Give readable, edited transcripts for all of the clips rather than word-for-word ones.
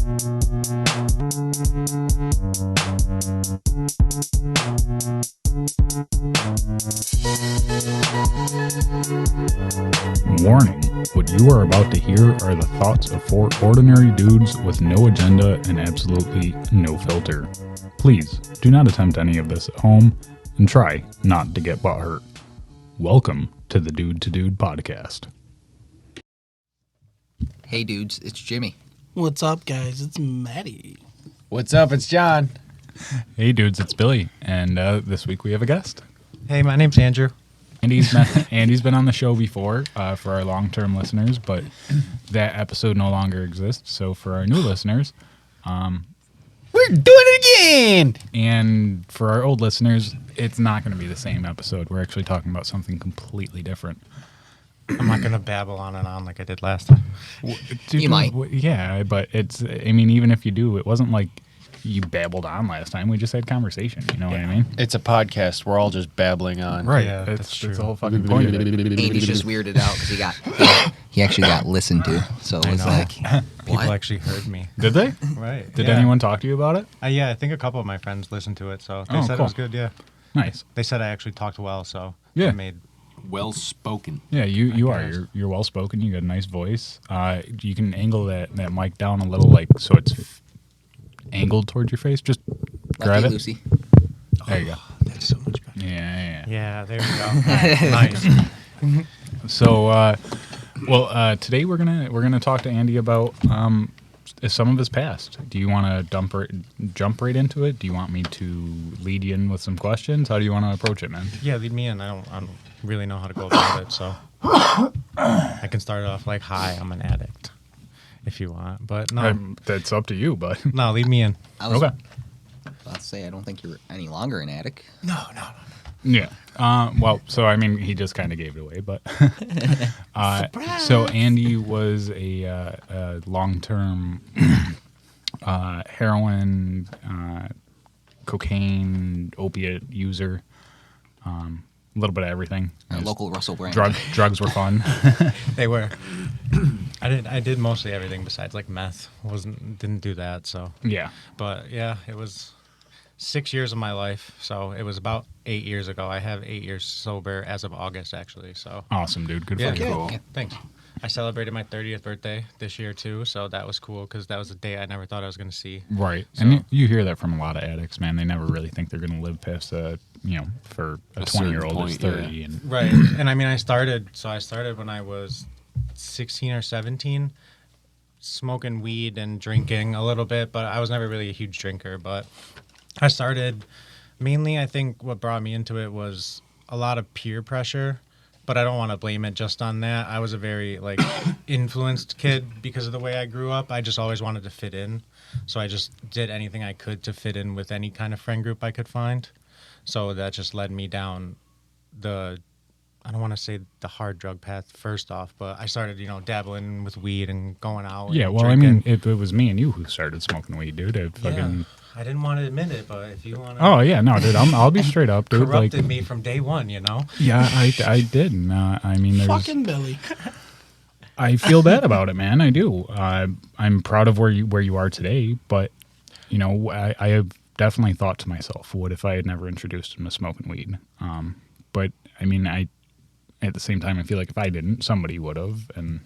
Warning, what you are about to hear are the thoughts of four ordinary dudes with no agenda and absolutely no filter. Please, do not attempt any of this at home, and try not to get butthurt. Welcome to the Dude to Dude podcast. Hey dudes, it's Jimmy. What's up, guys? It's Maddie. What's up? It's John. Hey dudes, it's Billy, and this week we have a guest. Hey, my name's Andrew. Andy's been on the show before for our long-term listeners, but that episode no longer exists. So for our new listeners, We're doing it again. And for our old listeners, it's not going to be the same episode. We're actually talking about something completely different. I'm not going to babble on and on like I did last time. You might. Yeah, but even if you do, it wasn't like you babbled on last time. We just had conversation. You know what I mean? It's a podcast. We're all just babbling on. Right. Yeah, that's true. the whole fucking point of it. Andy's just weirded out because he actually got listened to. So it was like, People what? actually heard me. Did they? Right. Did yeah. anyone talk to you about it? Yeah, I think a couple of my friends listened to it, so they Oh, said cool. it was good, yeah. Nice. They said I actually talked well, so Yeah. it made... Well spoken. Yeah, you are. guess. You're well spoken. You got a nice voice. You can angle that mic down a little, like so it's angled towards your face. Just grab it. Lucy. There you go. That's so much better. Yeah. Yeah, there we go. Nice. So, today we're gonna talk to Andy about some of his past. Do you want to jump right into it? Do you want me to lead you in with some questions? How do you want to approach it, man? Yeah, lead me in. I don't really know how to go about it, so... I can start it off like, hi, I'm an addict, if you want. But no, That's up to you, but no, lead me in. I was okay. about to say, I don't think you're any longer an addict. No. Yeah. He just kind of gave it away, but so Andy was a long-term heroin, cocaine, opiate user, a little bit of everything. Local Russell Brand. Drugs were fun. They were. I did mostly everything besides like meth. Didn't do that, so... Yeah. But yeah, it was 6 years of my life. So it was about 8 years ago. I have 8 years sober as of August, actually. So Awesome, dude. Good yeah, for you. Yeah. thanks. I celebrated my 30th birthday this year too, so that was cool because that was a day I never thought I was going to see. Right. So- And you hear that from a lot of addicts, man. They never really think they're going to live past for a 20-year-old certain it's point, 30. yeah. And Right. And I mean, I started when I was 16 or 17, smoking weed and drinking a little bit, but I was never really a huge drinker. But I started mainly, I think what brought me into it was a lot of peer pressure, but I don't want to blame it just on that. I was a very influenced kid because of the way I grew up. I just always wanted to fit in. So I just did anything I could to fit in with any kind of friend group I could find. So that just led me down I don't want to say the hard drug path first off, but I started, dabbling with weed and going out. yeah, and well, drinking. I mean, it was me and you who started smoking weed, dude. I didn't want to admit it, but if you want to... Oh, yeah, no, dude, I'll be straight up, dude. corrupted me from day one, Yeah, I did. And, there's... Fucking Billy. I feel bad about it, man. I do. I'm proud of where you are today, but I have definitely thought to myself, what if I had never introduced him to smoking weed? But I mean, at the same time, I feel like if I didn't, somebody would have, and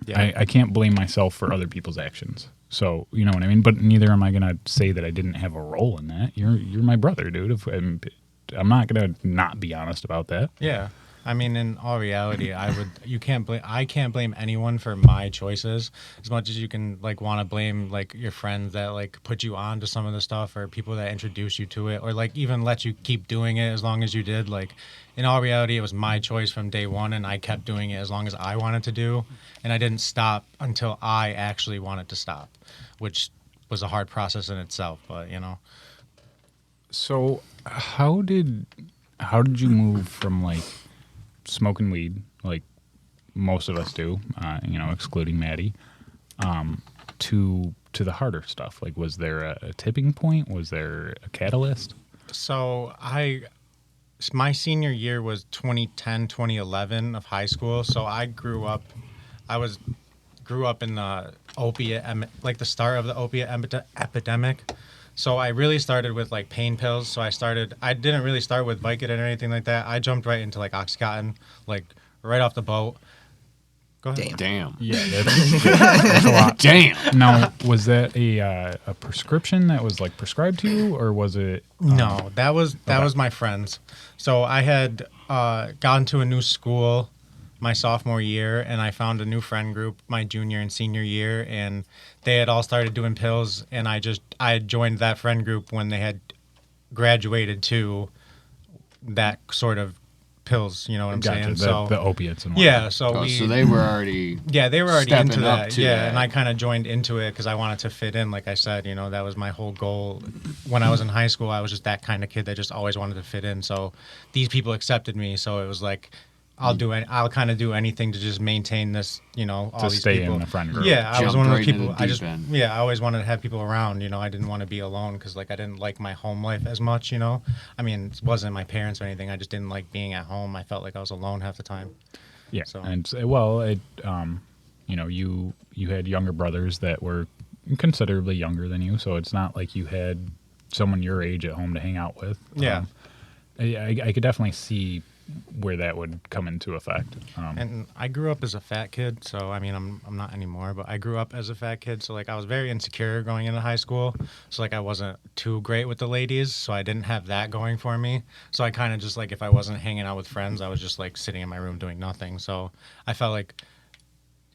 Yeah. I can't blame myself for other people's actions. So you know what I mean. But neither am I gonna say that I didn't have a role in that. You're my brother, dude. I'm not gonna not be honest about that. Yeah. I mean, in all reality, I can't blame anyone for my choices as much as you can want to blame your friends that put you on to some of the stuff or people that introduce you to it or even let you keep doing it as long as you did. In all reality, it was my choice from day one, and I kept doing it as long as I wanted to do, and I didn't stop until I actually wanted to stop, which was a hard process in itself. But So how did you move from smoking weed, like most of us do, excluding Maddie, to the harder stuff? Was there a tipping point? Was there a catalyst? So my senior year was 2010, 2011 of high school. So I grew up, I was grew up in the like the start of the opiate epidemic. So I really started with like pain pills. So I didn't really start with Vicodin or anything like that. I jumped right into like Oxycontin, like right off the boat. Go ahead. Damn. Yeah, that's a lot. Damn. Now, was that a prescription that was like prescribed to you, or was it? No, that was my friends. So I had gone to a new school my sophomore year, and I found a new friend group my junior and senior year, and they had all started doing pills, and I had joined that friend group when they had graduated to that sort of pills. You know what I'm saying? The opiates and whatnot. Yeah, so So they were already. Yeah, they were already stepping into up that. to Yeah, that. and I kind of joined into it because I wanted to fit in. Like I said, you know, that was my whole goal. When I was in high school, I was just that kind of kid that just always wanted to fit in. So these people accepted me. So it was like, I'll kind of do anything to just maintain this, you know, all To these stay people. in the friend group. Yeah, I was Jump one of right those into people. the deep end. I always wanted to have people around. You know, I didn't want to be alone because like I didn't like my home life as much. You know, I mean, it wasn't my parents or anything. I just didn't like being at home. I felt like I was alone half the time. Yeah, So- and well, you know, you had younger brothers that were considerably younger than you, so it's not like you had someone your age at home to hang out with. Yeah. I could definitely see where that would come into effect. And I grew up as a fat kid, so I mean, I'm not anymore, but I grew up as a fat kid, so like I was very insecure going into high school. So like I wasn't too great with the ladies, so I didn't have that going for me. So I kind of just like if I wasn't hanging out with friends, I was just like sitting in my room doing nothing. So I felt like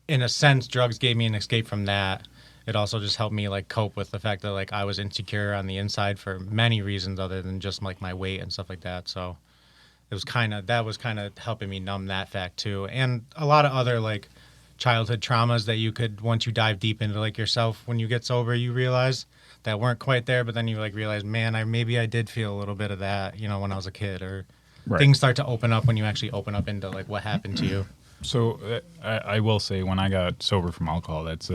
in a sense drugs gave me an escape from that. It also just helped me like cope with the fact that like I was insecure on the inside for many reasons other than just like my weight and stuff like that. So that was kind of helping me numb that fact too, and a lot of other like childhood traumas that you could, once you dive deep into like yourself, when you get sober, you realize that weren't quite there, but then you like realize, man, I did feel a little bit of that, you know, when I was a kid, or Right. things start to open up when you actually open up into like what happened to you. So I will say, when I got sober from alcohol, that's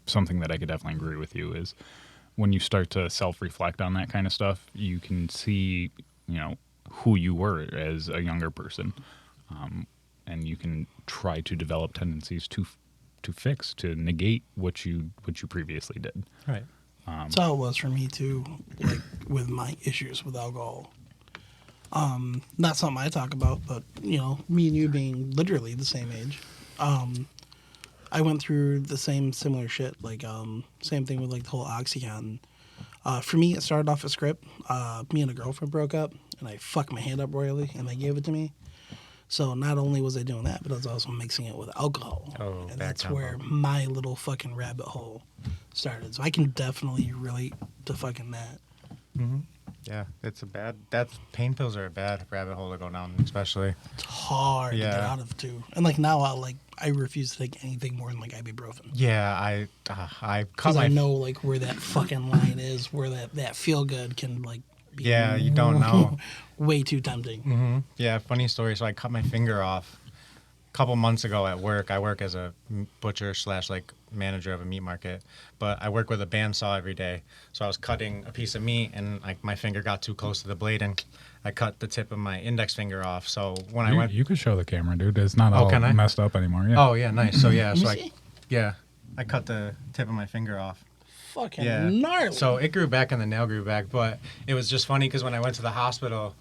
something that I could definitely agree with you is when you start to self-reflect on that kind of stuff, you can see, you know, who you were as a younger person, and you can try to develop tendencies to negate what you previously did. Right. That's how it was for me too, like with my issues with alcohol. Not something I talk about, but you know, me and you being literally the same age, I went through the similar shit. Like same thing with like the whole Oxycontin. For me, it started off a script. Me and a girlfriend broke up, and I fucked my hand up royally, and they gave it to me. So not only was I doing that, but I was also mixing it with alcohol. Oh, and bad that's combo. where my little fucking rabbit hole started. So I can definitely relate to fucking that. Yeah, pain pills are a bad rabbit hole to go down, especially. It's hard to get Yeah. out of too. And like now, I refuse to take anything more than like ibuprofen. Yeah, I cut Because my I know like where that fucking line is, where that feel good can like be. Yeah, you don't know. Way too tempting. Yeah, funny story. So I cut my finger off a couple months ago at work. I work as a butcher / like manager of a meat market, but I work with a bandsaw every day. So I was cutting a piece of meat, and like my finger got too close to the blade, and I cut the tip of my index finger off. So when I went, You could show the camera, dude. It's not Oh, all can I? messed up anymore. Yeah. oh yeah, nice. So yeah, so Let me see. I cut the tip of my finger off. Fucking Yeah. gnarly. So it grew back and the nail grew back, but it was just funny because when I went to the hospital,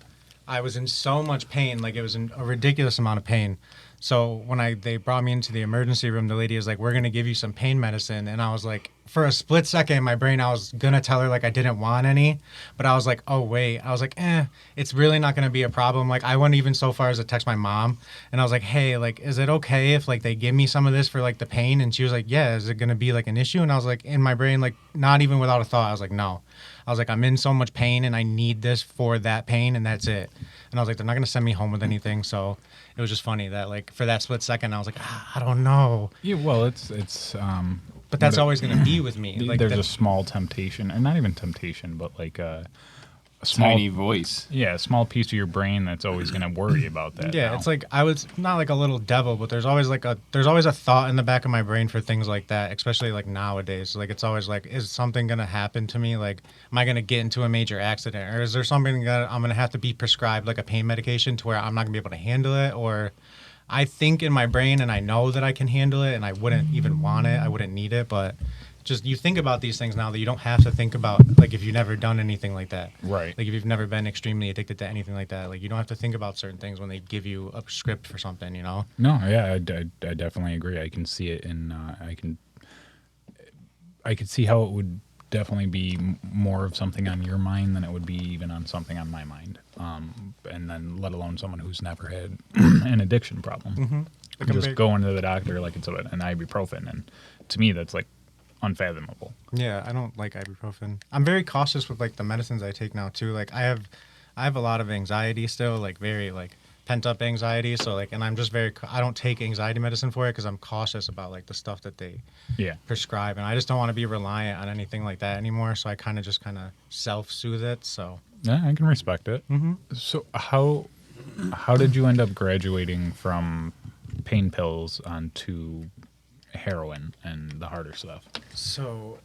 I was in so much pain, like it was in a ridiculous amount of pain. So when they brought me into the emergency room, the lady was like, "We're gonna give you some pain medicine," and I was like, for a split second in my brain, I was gonna tell her like I didn't want any, but I was like, oh wait, I was like, it's really not gonna be a problem. Like I went even so far as to text my mom, and I was like, hey, like, is it okay if like they give me some of this for like the pain? And she was like, yeah, is it gonna be like an issue? And I was like, in my brain, like not even without a thought, I was like, no. I was like, I'm in so much pain and I need this for that pain, and that's it. And I was like, they're not gonna send me home with anything. So it was just funny that like for that split second, I was like, I don't know. Yeah. Well, it's But that's always gonna be with me. Like there's that- a small temptation, and not even temptation, but like a small Tiny voice. Yeah, a small piece of your brain that's always going to worry about that. Yeah, now. it's like I was not like a little devil, but there's always a thought in the back of my brain for things like that, especially like nowadays. Like it's always like, is something gonna happen to me? Like, am I gonna get into a major accident, or is there something that I'm gonna have to be prescribed like a pain medication to where I'm not gonna be able to handle it, or I think in my brain and I know that I can handle it and I wouldn't even want it. I wouldn't need it. But just you think about these things now that you don't have to think about, like, if you've never done anything like that. Right. Like if you've never been extremely addicted to anything like that, like you don't have to think about certain things when they give you a script for something, you know? No, yeah, I definitely agree. I can see it in, I could see how it would definitely be more of something on your mind than it would be even on something on my mind. And then let alone someone who's never had an addiction problem. Mm-hmm. Just going to the doctor like it's an ibuprofen. And to me, that's like unfathomable. Yeah, I don't like ibuprofen. I'm very cautious with like the medicines I take now too. Like I have a lot of anxiety still, like very like pent up anxiety. So like, and I'm just I don't take anxiety medicine for it because I'm cautious about like the stuff that they prescribe, and I just don't want to be reliant on anything like that anymore. So I kind of self-soothe it. So Yeah, I can respect it. Mm-hmm. So how did you end up graduating from pain pills onto heroin and the harder stuff? So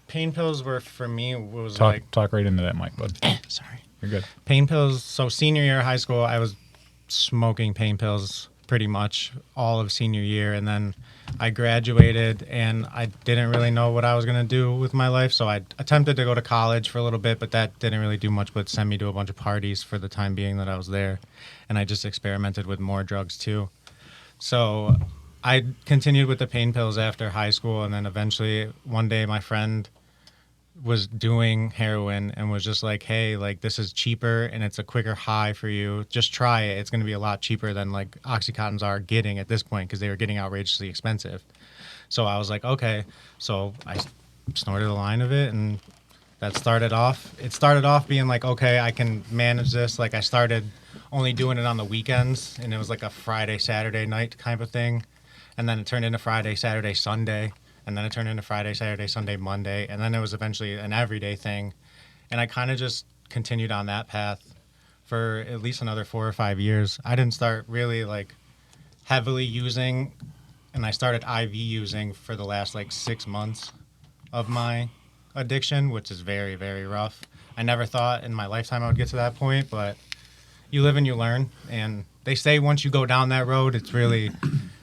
pain pills were for me was like Talk right into that mic, bud. sorry. You're good. Pain pills. So senior year of high school, I was smoking pain pills pretty much all of senior year, and then I graduated and I didn't really know what I was going to do with my life, so I attempted to go to college for a little bit, but that didn't really do much but send me to a bunch of parties for the time being that I was there, and I just experimented with more drugs too. So I continued with the pain pills after high school, and then eventually one day my friend was doing heroin and was just like, hey, like this is cheaper and it's a quicker high for you. Just try it. It's going to be a lot cheaper than like Oxycontins are getting at this point because they were getting outrageously expensive. So I was like, okay. So I snorted a line of it, and that started off. It started off being like, okay, I can manage this. Like I started only doing it on the weekends, and it was like a Friday, Saturday night kind of thing. And then it turned into Friday, Saturday, Sunday. And then it turned into Friday, Saturday, Sunday, Monday. And then it was eventually an everyday thing. And I kind of just continued on that path for at least another 4 or 5 years. I didn't start really like heavily using, and I started IV using for the last like 6 months of my addiction, which is very, very rough. I never thought in my lifetime I would get to that point, but you live and you learn. And they say once you go down that road, it's really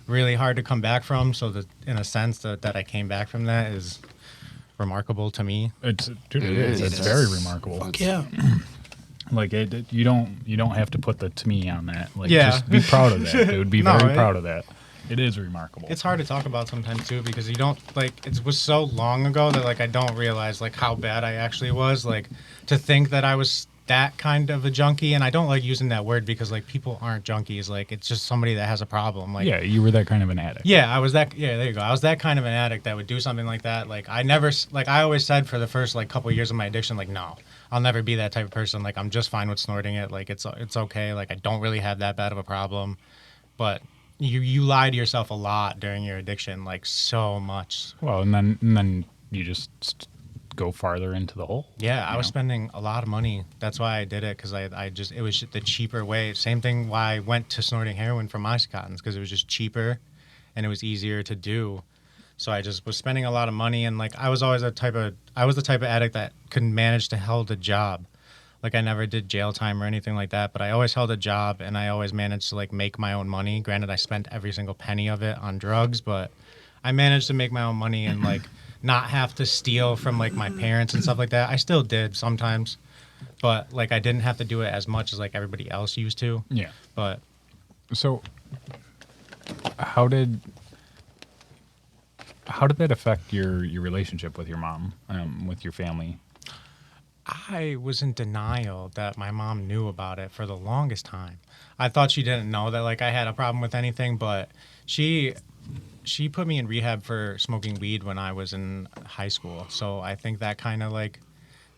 really hard to come back from. So that in a sense that I came back from that is remarkable to me. It is. It's very remarkable. Fuck yeah. Like you don't have to put the to me on that. Like Yeah. just be proud of that. It would be No, very proud of that. It is remarkable. It's hard to talk about sometimes too because you don't like it was so long ago that like I don't realize like how bad I actually was. Like to think that I was that kind of a junkie, and I don't like using that word because like people aren't junkies. Like it's just somebody that has a problem. Like yeah, you were that kind of an addict. yeah, I was that. Yeah, there you go. I was that kind of an addict that would do something like that. Like I never like I always said for the first like couple of years of my addiction, like no, I'll never be that type of person. Like I'm just fine with snorting it. Like it's okay. Like I don't really have that bad of a problem, but you lie to yourself a lot during your addiction, like so much. Well, and then you just go farther into the hole. Yeah, I was spending a lot of money. That's why I did it, because I just it was the cheaper way. Same thing why I went to snorting heroin from Oxycontins, because it was just cheaper and it was easier to do. So I just was spending a lot of money, and like I was always the type of addict that could manage to hold a job. Like I never did jail time or anything like that, but I always held a job and I always managed to like make my own money. Granted, I spent every single penny of it on drugs, but I managed to make my own money and like not have to steal from like my parents and stuff like that. I still did sometimes, but like I didn't have to do it as much as like everybody else used to. Yeah. But So how did that affect your relationship with your mom, with your family? I was in denial that my mom knew about it for the longest time. I thought she didn't know that like I had a problem with anything, but she put me in rehab for smoking weed when I was in high school. So I think that kind of like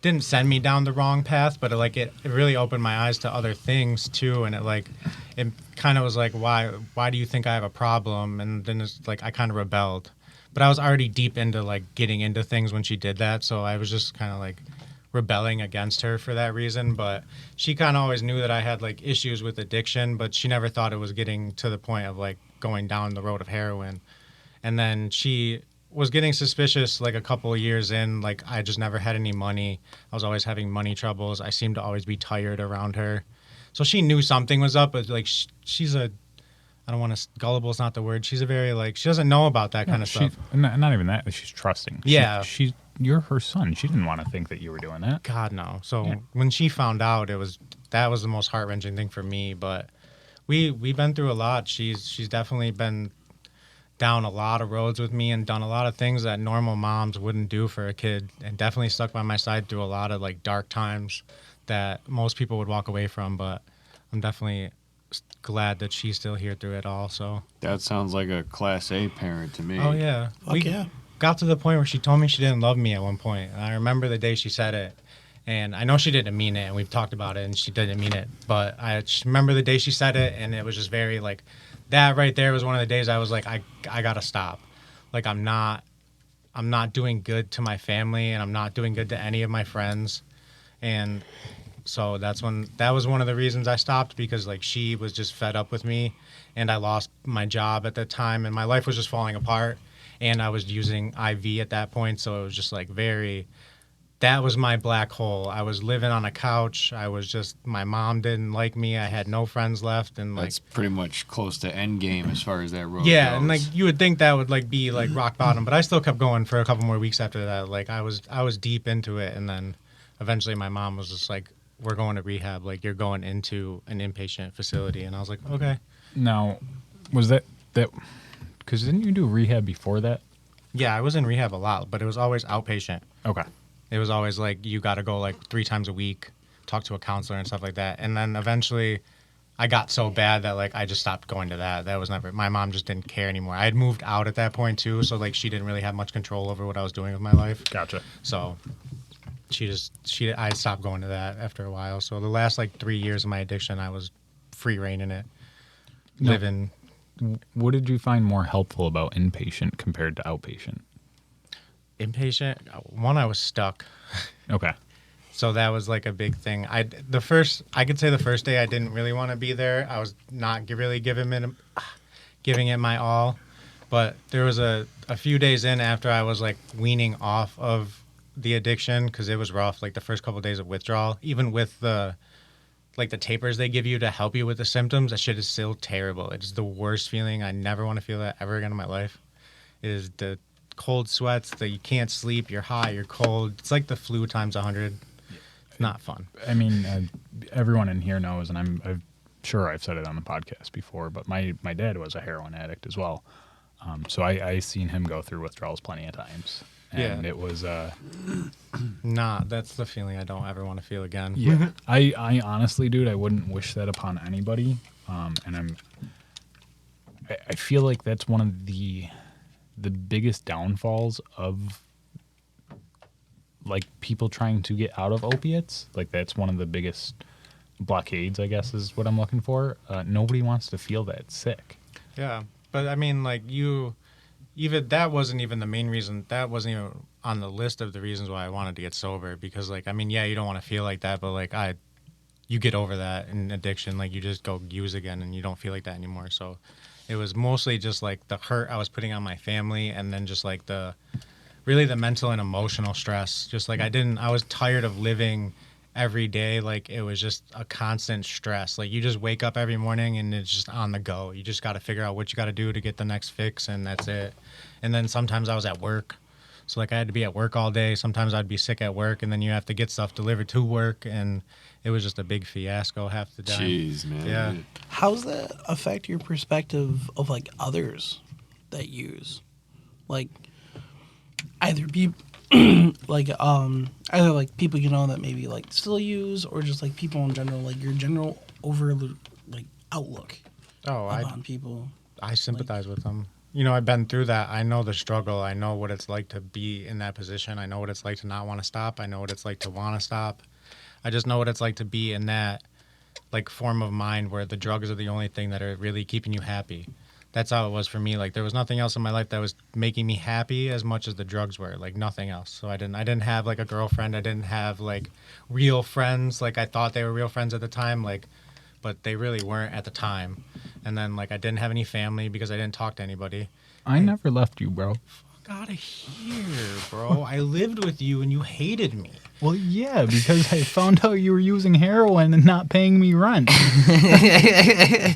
didn't send me down the wrong path, but it really opened my eyes to other things too. And it kind of was like, why do you think I have a problem? And then it's like, I kind of rebelled, but I was already deep into like getting into things when she did that. So I was just kind of like rebelling against her for that reason. But she kind of always knew that I had like issues with addiction, but she never thought it was getting to the point of like going down the road of heroin. And then she was getting suspicious like a couple of years in. Like I just never had any money. I was always having money troubles. I seemed to always be tired around her. So she knew something was up, but like she's a I don't want to, gullible is not the word. She's a very, like, she doesn't know about that kind of stuff. Not even that. She's trusting. Yeah. You're her son. She didn't want to think that you were doing that. God, no. So when she found out, that was the most heart-wrenching thing for me. But we've been through a lot. She's definitely been down a lot of roads with me and done a lot of things that normal moms wouldn't do for a kid, and definitely stuck by my side through a lot of like dark times that most people would walk away from. But I'm definitely glad that she's still here through it all. So That sounds like a class A parent to me. oh yeah, Fuck yeah. got to the point where she told me she didn't love me at one point, and I remember the day she said it. And I know she didn't mean it, and we've talked about it, and she didn't mean it. But I just remember the day she said it, and it was just very, like, that right there was one of the days I was like, I gotta stop. Like, I'm not doing good to my family, and I'm not doing good to any of my friends. And so that was one of the reasons I stopped, because, like, she was just fed up with me, and I lost my job at the time, and my life was just falling apart, and I was using IV at that point, so it was just, like, that was my black hole. I was living on a couch. My mom didn't like me. I had no friends left. And like, That's pretty much close to end game as far as that road yeah. goes. And like, you would think that would like be like rock bottom, but I still kept going for a couple more weeks after that. Like I was deep into it. And then eventually my mom was just like, we're going to rehab. Like you're going into an inpatient facility. And I was like, okay. Now, was that, because didn't you do rehab before that? Yeah, I was in rehab a lot, but it was always outpatient. Okay. It was always like, you got to go like 3 times a week, talk to a counselor and stuff like that. And then eventually I got so bad that like I just stopped going to that. That was never, my mom just didn't care anymore. I had moved out at that point too. So like she didn't really have much control over what I was doing with my life. Gotcha. So I stopped going to that after a while. So the last like 3 years of my addiction, I was free reigning it, living. What did you find more helpful about inpatient compared to outpatient? Inpatient, one, I was stuck. Okay. So that was like a big thing. I could say the first day I didn't really want to be there. I was not really giving it my all. But there was a few days in after I was like weaning off of the addiction, because it was rough. Like the first couple of days of withdrawal, even with the tapers they give you to help you with the symptoms, that shit is still terrible. It's the worst feeling. I never want to feel that ever again in my life. It is the cold sweats, that you can't sleep, you're hot, you're cold. It's like the flu times 100. It's not fun. I mean, everyone in here knows, and I'm sure I've said it on the podcast before, but my dad was a heroin addict as well. So I seen him go through withdrawals plenty of times. And Yeah. it was... That's the feeling I don't ever want to feel again. Yeah. I honestly, dude, I wouldn't wish that upon anybody. And I feel like that's one of the biggest downfalls of like people trying to get out of opiates. Like that's one of the biggest blockades, I guess, is what I'm looking for. Nobody wants to feel that sick. Yeah. But I mean, like that wasn't even the main reason. That wasn't even on the list of the reasons why I wanted to get sober, because like, I mean, yeah, you don't want to feel like that, but like you get over that in addiction. Like you just go use again and you don't feel like that anymore. So it was mostly just like the hurt I was putting on my family, and then just like the mental and emotional stress. Just like I was tired of living every day. Like it was just a constant stress. Like you just wake up every morning and it's just on the go. You just got to figure out what you got to do to get the next fix, and that's it. And then sometimes I was at work. So like I had to be at work all day. Sometimes I'd be sick at work, and then you have to get stuff delivered to work, and it was just a big fiasco half the time. Jeez, man. Yeah. How's that affect your perspective of like others that use, like either either like people you know that maybe like still use, or just like people in general, like your general like outlook on people? I sympathize with them. You know, I've been through that. I know the struggle. I know what it's like to be in that position. I know what it's like to not want to stop. I know what it's like to want to stop. I just know what it's like to be in that like form of mind where the drugs are the only thing that are really keeping you happy. That's how it was for me. Like there was nothing else in my life that was making me happy as much as the drugs were. Like nothing else. So I didn't have like a girlfriend. I didn't have like real friends. Like I thought they were real friends at the time. Like, but they really weren't at the time. And then like I didn't have any family because I didn't talk to anybody. I never left you, bro. Fuck out of here, bro. I lived with you and you hated me. Well, yeah, because I found out you were using heroin and not paying me rent. I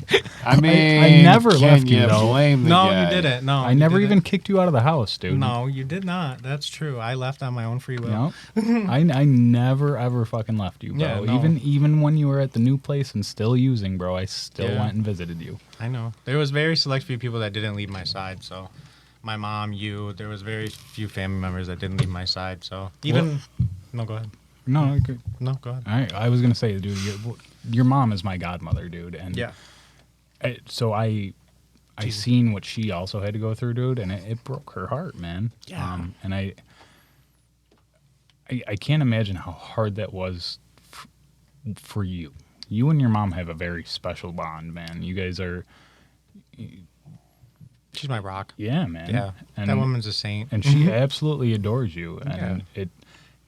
mean, I never can left you, you though. blame the No, guy? you didn't. No, I you never didn't. even kicked you out of the house, dude. No, you did not. That's true. I left on my own free will. Yep. I never ever fucking left you, bro. Yeah, no. Even when you were at the new place and still using, bro, I still Yeah. went and visited you. I know. There was very select few people that didn't leave my side. So, my mom, you. There was very few family members that didn't leave my side. So even. No, go ahead. No, No, go ahead. I was gonna say, dude, your mom is my godmother, dude, and Yeah. so I seen what she also had to go through, dude, and it broke her heart, man. Yeah. And I can't imagine how hard that was for you. You and your mom have a very special bond, man. You guys are, She's my rock. yeah, man. Yeah. And, That woman's a saint. and she absolutely adores you, and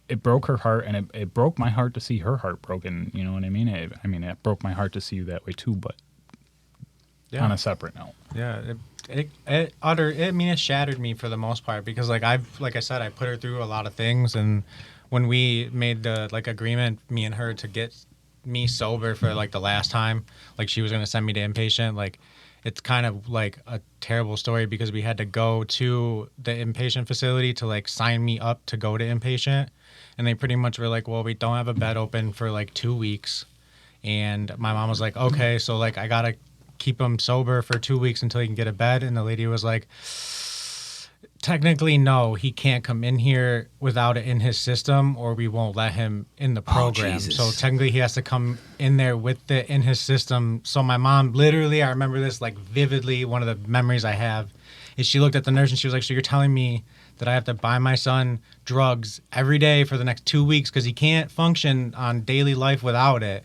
it broke her heart, and it broke my heart to see her heart broken. You know what I mean? It broke my heart to see you that way too, but Yeah. on a separate note. Yeah, it shattered me for the most part because like I said, I put her through a lot of things, and when we made the agreement, me and her, to get me sober for like the last time, like she was gonna send me to inpatient, like it's kind of like a terrible story because we had to go to the inpatient facility to like sign me up to go to inpatient, and they pretty much were like, well, we don't have a bed open for like 2 weeks, and my mom was like, okay, so like I gotta keep him sober for 2 weeks until he can get a bed. And the lady was like, technically, no, he can't come in here without it in his system, or we won't let him in the program. Jesus. So technically he has to come in there with it in his system. So my mom, literally, I remember this like vividly. One of the memories I have is she looked at the nurse and she was like, so you're telling me that I have to buy my son drugs every day for the next 2 weeks because he can't function on daily life without it,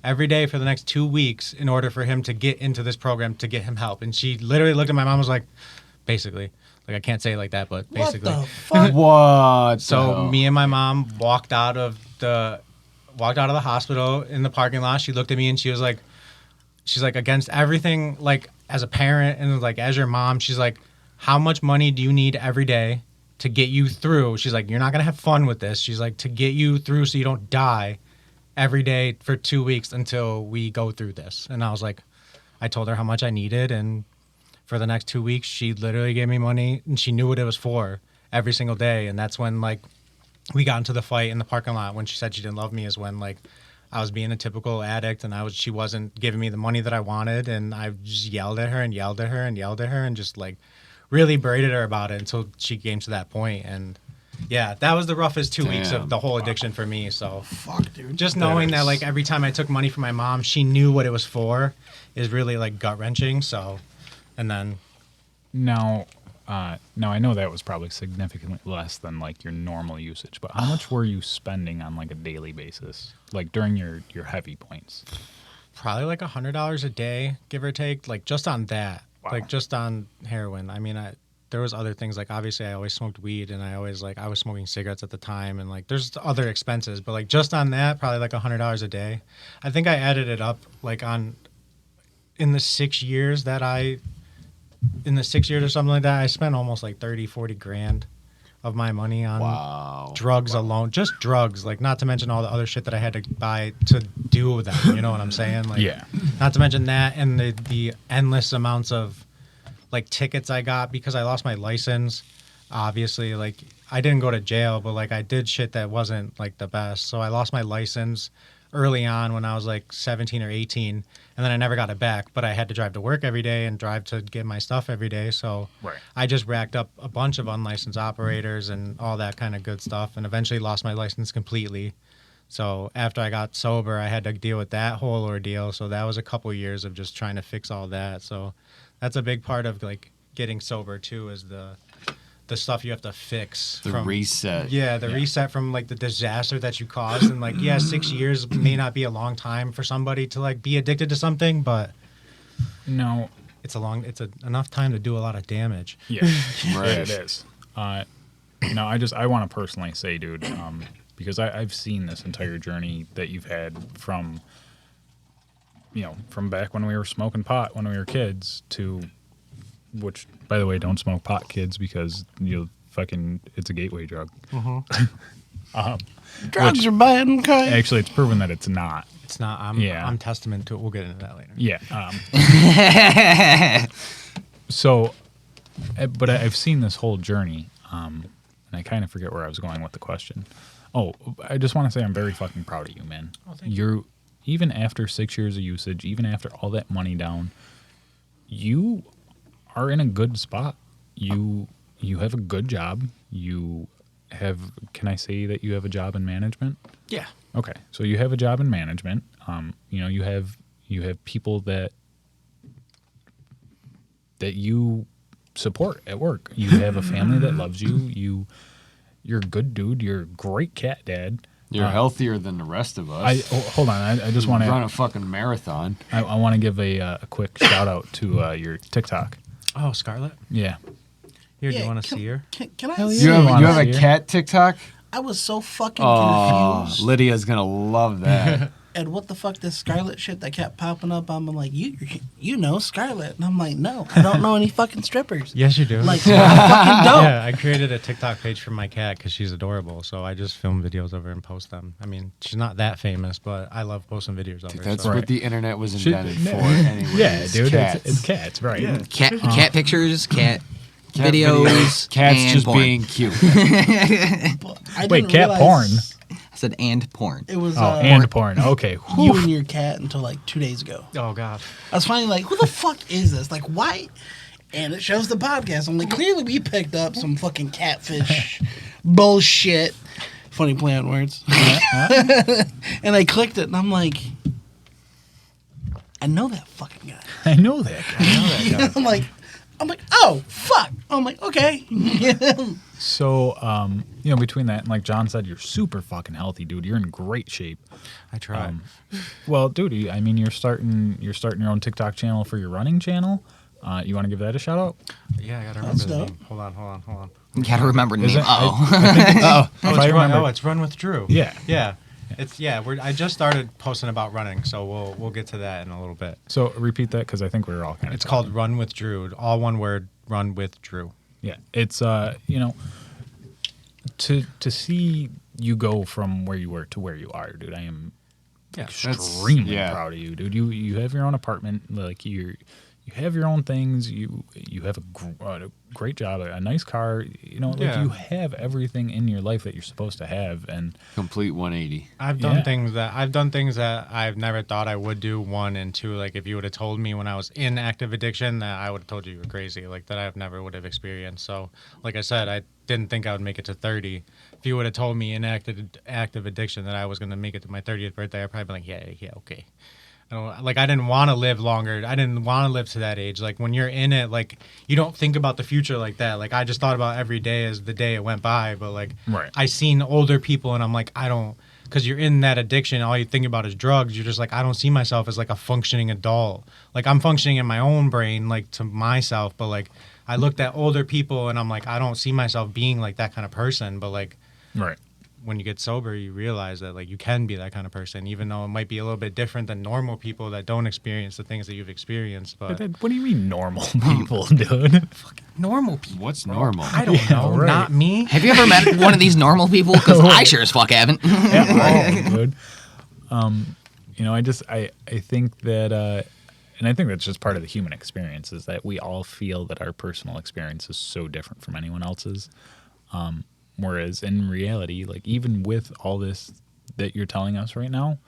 every day for the next 2 weeks, in order for him to get into this program to get him help? And she literally looked at my mom and was like, basically, like I can't say it like that, but basically. What the fuck? What? So me and my mom walked out of the hospital in the parking lot. She looked at me and she's like, against everything, like as a parent and like as your mom, she's like, how much money do you need every day to get you through? She's like, you're not gonna have fun with this. She's like, to get you through so you don't die every day for 2 weeks until we go through this. And I was like, I told her how much I needed, and for the next 2 weeks, she literally gave me money, and she knew what it was for every single day. And that's when like we got into the fight in the parking lot when she said she didn't love me, is when like I was being a typical addict, and she wasn't giving me the money that I wanted, and I just yelled at her and yelled at her and yelled at her and just like really berated her about it until she came to that point. And yeah, that was the roughest 2 weeks of the whole addiction for me. So Fuck, dude. just knowing that like every time I took money from my mom, she knew what it was for, is really like gut wrenching. So, and then Now I know that was probably significantly less than like your normal usage, but how much were you spending on like a daily basis, like during your heavy points? probably like $100 a day, give or take, like just on that, like just on heroin. I mean, there was other things, like obviously I always smoked weed, and I was smoking cigarettes at the time, and like there's other expenses, but like just on that, probably like $100 a day. I think I added it up like in the 6 years or something like that, I spent almost like 30-40 grand of my money on drugs alone, just drugs, like not to mention all the other shit that I had to buy to do with them, you know what I'm saying? Like, Yeah. not to mention that, and the endless amounts of like tickets I got because I lost my license. Obviously, like I didn't go to jail, but like I did shit that wasn't like the best. So I lost my license early on when I was like 17 or 18, and then I never got it back, but I had to drive to work every day and drive to get my stuff every day. So Right. I just racked up a bunch of unlicensed operators and all that kind of good stuff, and eventually lost my license completely. So after I got sober, I had to deal with that whole ordeal. So that was a couple years of just trying to fix all that. So that's a big part of like getting sober too, is the stuff you have to fix. The reset. Yeah, the reset from like the disaster that you caused. And like, yeah, 6 years may not be a long time for somebody to like be addicted to something, but No. it's enough time to do a lot of damage. Yeah. Right. Yeah, it is. No, I want to personally say, dude, because I've seen this entire journey that you've had from back when we were smoking pot when we were kids to, which, by the way, don't smoke pot, kids, because it's a gateway drug. Drugs are bad, okay? Actually, it's proven that it's not. It's not. I'm testament to it. We'll get into that later. Yeah. So, but I've seen this whole journey, and I kind of forget where I was going with the question. Oh, I just want to say I'm very fucking proud of you, man. Oh, thank you. Even after 6 years of usage, even after all that money down, you are in a good spot. You have a good job. You have. Can I say that you have a job in management? Yeah. Okay, so you have a job in management. You have people that you support at work. You have a family that loves you. You're a good dude. You're a great cat dad. You're healthier than the rest of us. Hold on. I just want to run a fucking marathon. I want to give a quick shout out to your TikTok. Oh, Scarlett. Yeah. Here, do you want to see her? Can I Hell see yeah. You have see a her? cat TikTok? I was so fucking Oh, confused. Lydia's gonna love that. And what the fuck, this Scarlet shit that kept popping up? I'm like, you know Scarlet. And I'm like, no, I don't know any fucking strippers. Yes, you do. Like, I fucking don't. Yeah, I created a TikTok page for my cat because she's adorable. So I just film videos of her and post them. I mean, she's not that famous, but I love posting videos of her. That's so. Right. what the internet was Should- invented for. Anyway, Yeah, dude. Cats. It's cats, right? Yeah. Cat pictures, cat Cat videos, Cats and just porn. being cute. But I Wait, didn't cat realize I said and porn. It was And porn. Okay. you and your cat until like 2 days ago. Oh God. I was finally like, who the fuck is this? Like, why? And it shows the podcast. I'm like, clearly we picked up some fucking catfish bullshit. Funny play on words. And I clicked it, and I'm like, I know that fucking guy. I know that guy. I'm like, oh fuck. I'm like, okay. So, between that and like John said, you're super fucking healthy, dude. You're in great shape. I try. Well, dude, you're starting your own TikTok channel for your running channel. You want to give that a shout out? Yeah, I gotta That's remember the dope. name. Hold on. You gotta remember the Is name. it- Oh. It's Run with Drew. Yeah. Yeah. I just started posting about running, so we'll get to that in a little bit. So repeat that because I think we were all kind of. It's called Run with Drew. All one word. Run with Drew. Yeah, it's to see you go from where you were to where you are, dude. I am Yeah, extremely proud of you, dude. You have your own apartment, like you have your own things. You have a great job, a nice car. You have everything in your life that you're supposed to have, and Complete 180. I've done things that I've never thought I would do. 1 and 2, like if you would have told me when I was in active addiction that I would have told you were crazy, like that I never would have experienced. So, like I said, I didn't think I would make it to 30. If you would have told me in active addiction that I was going to make it to my 30th birthday, I'd probably be like, yeah, okay. I didn't want to live longer. I didn't want to live to that age. Like when you're in it, like you don't think about the future like that. Like I just thought about every day as the day it went by. But like Right. I seen older people and I'm like, I don't, because you're in that addiction. All you think about is drugs. You're just like, I don't see myself as like a functioning adult. Like I'm functioning in my own brain, like to myself. But like I looked at older people and I'm like, I don't see myself being like that kind of person. But like right. when you get sober, you realize that like you can be that kind of person, even though it might be a little bit different than normal people that don't experience the things that you've experienced. But What do you mean normal people, dude? normal people, What's normal? I don't know, right. not me. Have you ever met one of these normal people? Because I sure as fuck haven't. Yeah, dude. I think that, and I think that's just part of the human experience is that we all feel that our personal experience is so different from anyone else's. Whereas in reality, like even with all this that you're telling us right now,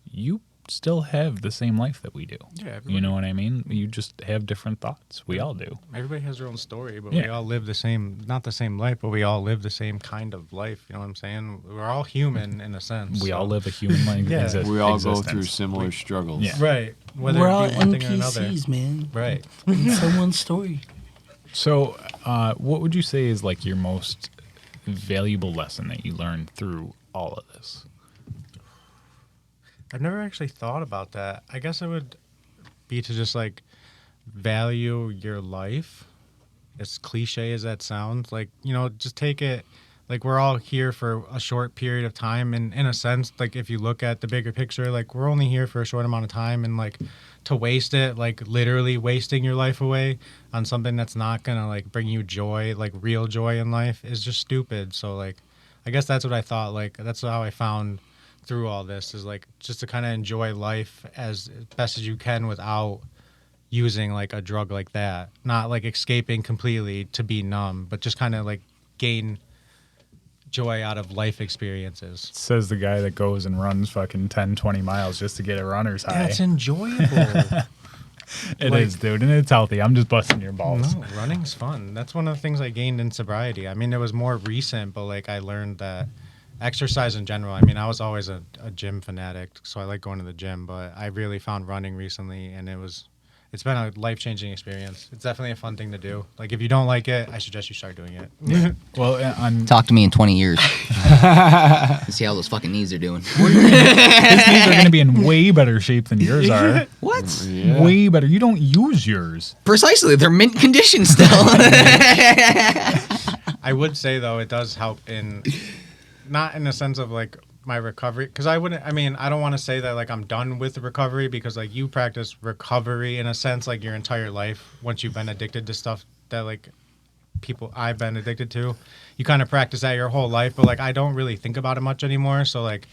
you still have the same life that we do. Yeah, You know what I mean? You just have different thoughts. We all do. Everybody has their own story, but Yeah. we all live the same, not the same life, but we all live the same kind of life. You know what I'm saying? We're all human in a sense. We so- all live a human life. Yeah. exist- We all go existence. through similar struggles. Yeah. Right. Whether We're it all be one thing or another. NPCs, man. Right. In someone's story. So, what would you say is like your most valuable lesson that you learned through all of this? I've never actually thought about that. I guess it would be to just like value your life. As cliche as that sounds, like, just take it like we're all here for a short period of time. And in a sense, like if you look at the bigger picture, like we're only here for a short amount of time, and like to waste it, like literally wasting your life away on something that's not gonna like bring you joy, like real joy in life, is just stupid. So like I guess that's what I thought. Like, that's how I found through all this is like just to kind of enjoy life as best as you can without using like a drug like that. Not like escaping completely to be numb, but just kind of like gain joy out of life experiences. Says the guy that goes and runs fucking 10, 20 miles just to get a runner's high. That's enjoyable. It is, dude, and it's healthy. I'm just busting your balls. No, running's fun. That's one of the things I gained in sobriety. I mean, it was more recent, but like I learned that exercise in general. I mean, I was always a gym fanatic, so I like going to the gym, but I really found running recently, and it's been a life-changing experience. It's definitely a fun thing to do. Like, if you don't like it, I suggest you start doing it. Well, Talk to me in 20 years. See how those fucking knees are doing. his knees are going to be in way better shape than yours are. What? Yeah. Way better. You don't use yours. Precisely. They're mint condition still. I would say, though, it does help not in the sense of, like, my recovery, because I don't want to say that like I'm done with recovery, because like you practice recovery in a sense like your entire life once you've been addicted to stuff that like I've been addicted to. You kind of practice that your whole life, but like I don't really think about it much anymore, so like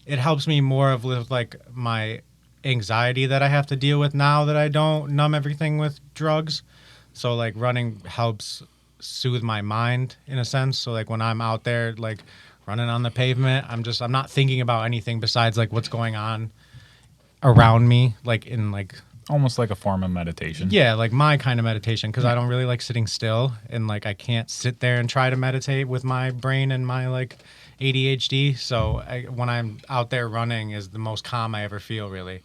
it helps me more with like my anxiety that I have to deal with now that I don't numb everything with drugs. So like running helps soothe my mind in a sense, so like when I'm out there like running on the pavement, I'm not thinking about anything besides like what's going on around me, like in like Almost like a form of meditation. yeah, like my kind of meditation, because I don't really like sitting still, and like I can't sit there and try to meditate with my brain and my like ADHD. So when I'm out there running is the most calm I ever feel, really.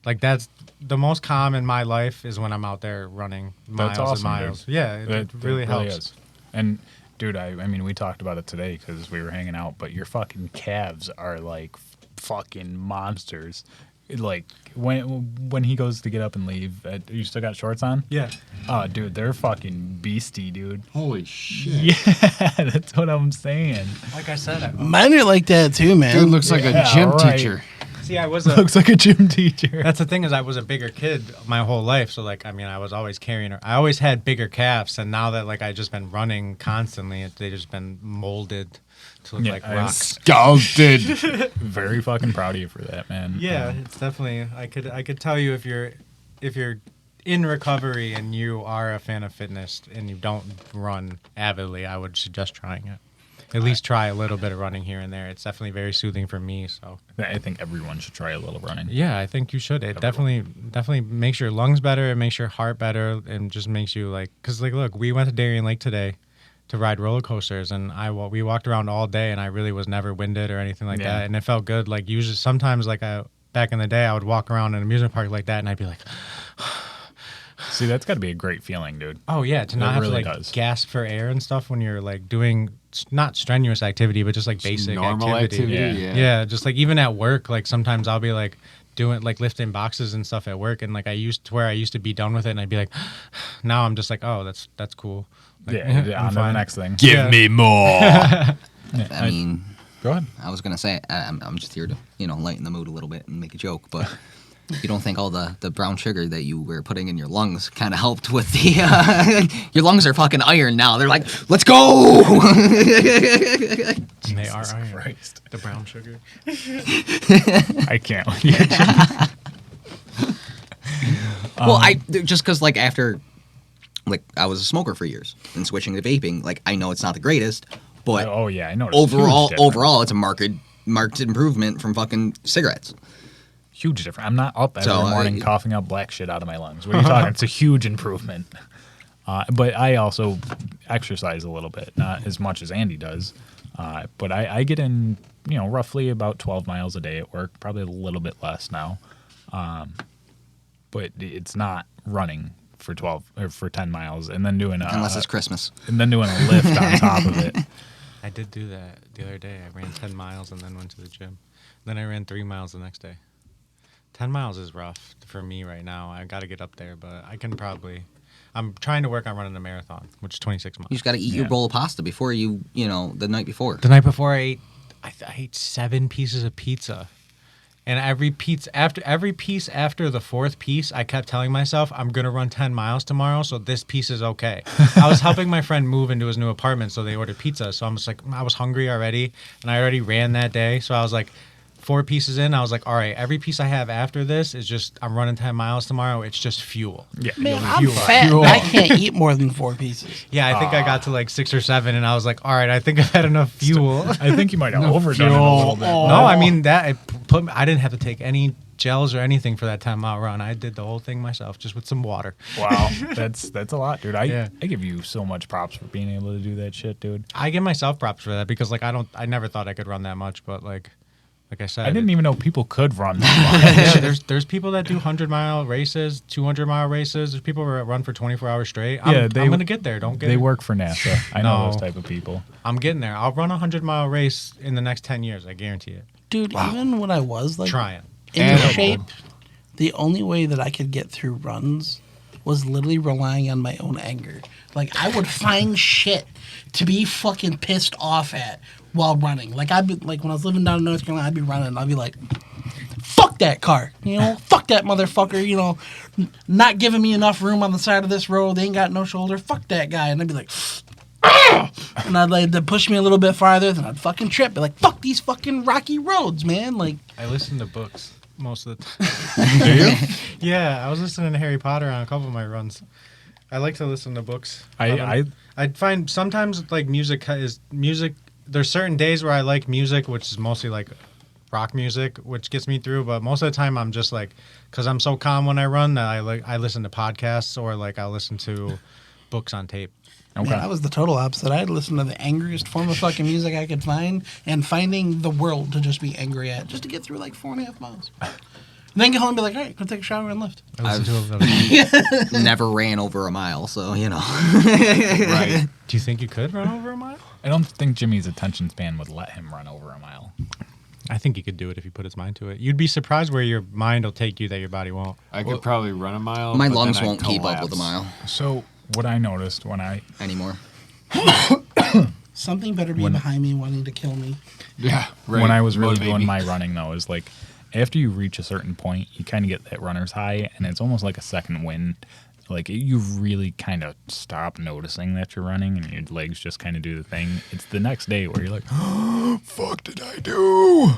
Like that's the most calm in my life is when I'm out there running miles That's awesome, and miles. dude. Yeah, it really helps. Is. And dude, I mean, we talked about it today because we were hanging out, but your fucking calves are like fucking monsters. Like when he goes to get up and leave, you still got shorts on? Yeah. Oh, dude, they're fucking beastie, dude. Holy shit. Yeah, that's what I'm saying. Like I said, Mine are like that too, man. Dude looks like a Yeah, gym right. teacher. see, I was Looks like a gym teacher. That's the thing is I was a bigger kid my whole life, so like I mean I was always carrying her. I always had bigger calves, and now that like I just been running constantly, they just been molded to look Yeah, like I rocks. Sculpted. Very fucking proud of you for that, man. Yeah, it's definitely. I could tell you if you're in recovery and you are a fan of fitness and you don't run avidly, I would suggest trying it. At least try a little bit of running here and there. It's definitely very soothing for me. So I think everyone should try a little running. yeah, I think you should. It definitely makes your lungs better. It makes your heart better, and just makes you like. Because like, look, we went to Darien Lake today to ride roller coasters, and we walked around all day, and I really was never winded or anything like that, and it felt good. Like usually, sometimes like back in the day, I would walk around an amusement park like that, and I'd be like. See, that's got to be a great feeling, dude. Oh yeah, to not have really to like does. gasp for air and stuff when you're like doing not strenuous activity, but just like basic normal activity. Yeah. Yeah, just like even at work, like sometimes I'll be like doing like lifting boxes and stuff at work, and like I used to be done with it, and I'd be like, now I'm just like, oh, that's cool. Like, Yeah, I'm on to the fine. next thing. Give me more. I mean, Go ahead. I was gonna say I'm just here to lighten the mood a little bit and make a joke, but you don't think all the brown sugar that you were putting in your lungs kind of helped with the your lungs are fucking iron now. They're like, let's go. And they are iron. Christ. The brown sugar. I can't with you. Well, I just because like after like I was a smoker for years and switching to vaping, like I know it's not the greatest, but Oh yeah, I noticed. overall it's a marked improvement from fucking cigarettes. Huge difference. I'm not up every So, morning coughing up black shit out of my lungs. What are you talking? It's a huge improvement. But I also exercise a little bit, not as much as Andy does. But I get in, roughly about 12 miles a day at work, probably a little bit less now. But it's not running for 12 or for 10 miles and then doing Unless it's Christmas. and then doing a lift on top of it. I did do that the other day. I ran 10 miles and then went to the gym. Then I ran 3 miles the next day. 10 miles is rough for me right now. I got to get up there, but I'm trying to work on running a marathon, which is 26 miles. You just got to eat your bowl of pasta before the night before. The night before I ate 7 pieces of pizza. And every piece after the fourth piece, I kept telling myself, I'm going to run 10 miles tomorrow, so this piece is okay. I was helping my friend move into his new apartment, so they ordered pizza. So I'm just like, I was hungry already, and I already ran that day. So I was like, 4 pieces in, I was like, all right, every piece I have after this is just, I'm running 10 miles tomorrow. It's just fuel. Yeah, Man, I'm fuel. fat. And I can't eat more than 4 pieces. Yeah, I think I got to like 6 or 7, and I was like, all right, I think I've had enough fuel. I think you might have overdone it a little bit. No, I mean, I didn't have to take any gels or anything for that 10-mile run. I did the whole thing myself, just with some water. Wow, that's a lot, dude. Yeah. I give you so much props for being able to do that shit, dude. I give myself props for that because like I never thought I could run that much, but like I said, I didn't even know people could run that yeah, there's people that do 100-mile races, 200-mile races. There's people that run for 24 hours straight. I'm gonna get there. Don't get They it. work for NASA. I know No. those type of people. I'm getting there. I'll run a 100-mile race in the next 10 years. I guarantee it. Dude, even when I was like Trying. in shape, the only way that I could get through runs was literally relying on my own anger. Like, I would find shit to be fucking pissed off at while running. Like, I'd be, like, when I was living down in North Carolina, I'd be running, and I'd be like, fuck that car, you know? Fuck that motherfucker, you know? Not giving me enough room on the side of this road. They ain't got no shoulder. Fuck that guy. And I'd be like, "Ugh!" And I'd like to push me a little bit farther, then I'd fucking trip. Be like, fuck these fucking rocky roads, man. Like, I listen to books most of the time. Do you? Yeah, I was listening to Harry Potter on a couple of my runs. I like to listen to books. I find sometimes like music. There's certain days where I like music, which is mostly like rock music, which gets me through. But most of the time, I'm just like, because I'm so calm when I run that I listen to podcasts or like I'll listen to books on tape. okay. man, I was the total opposite. I'd listen to the angriest form of fucking music I could find and finding the world to just be angry at, just to get through like 4.5 miles. And then get home and be like, all right, go take a shower and lift. I listen to a Never ran over a mile, so you know. Right. Do you think you could run over a mile? I don't think Jimmy's attention span would let him run over a mile. I think he could do it if he put his mind to it. You'd be surprised where your mind will take you that your body won't. I could probably run a mile. My but then lungs I'd won't keep up with a collapse. mile So what I noticed when I anymore. Something better be behind me wanting to kill me. Yeah. Right. when I was really Motivate doing me. my running though is like after you reach a certain point, you kind of get that runner's high, and it's almost like a second wind. Like you really kind of stop noticing that you're running, and your legs just kind of do the thing. It's the next day where you're like, oh, "Fuck, did I do?"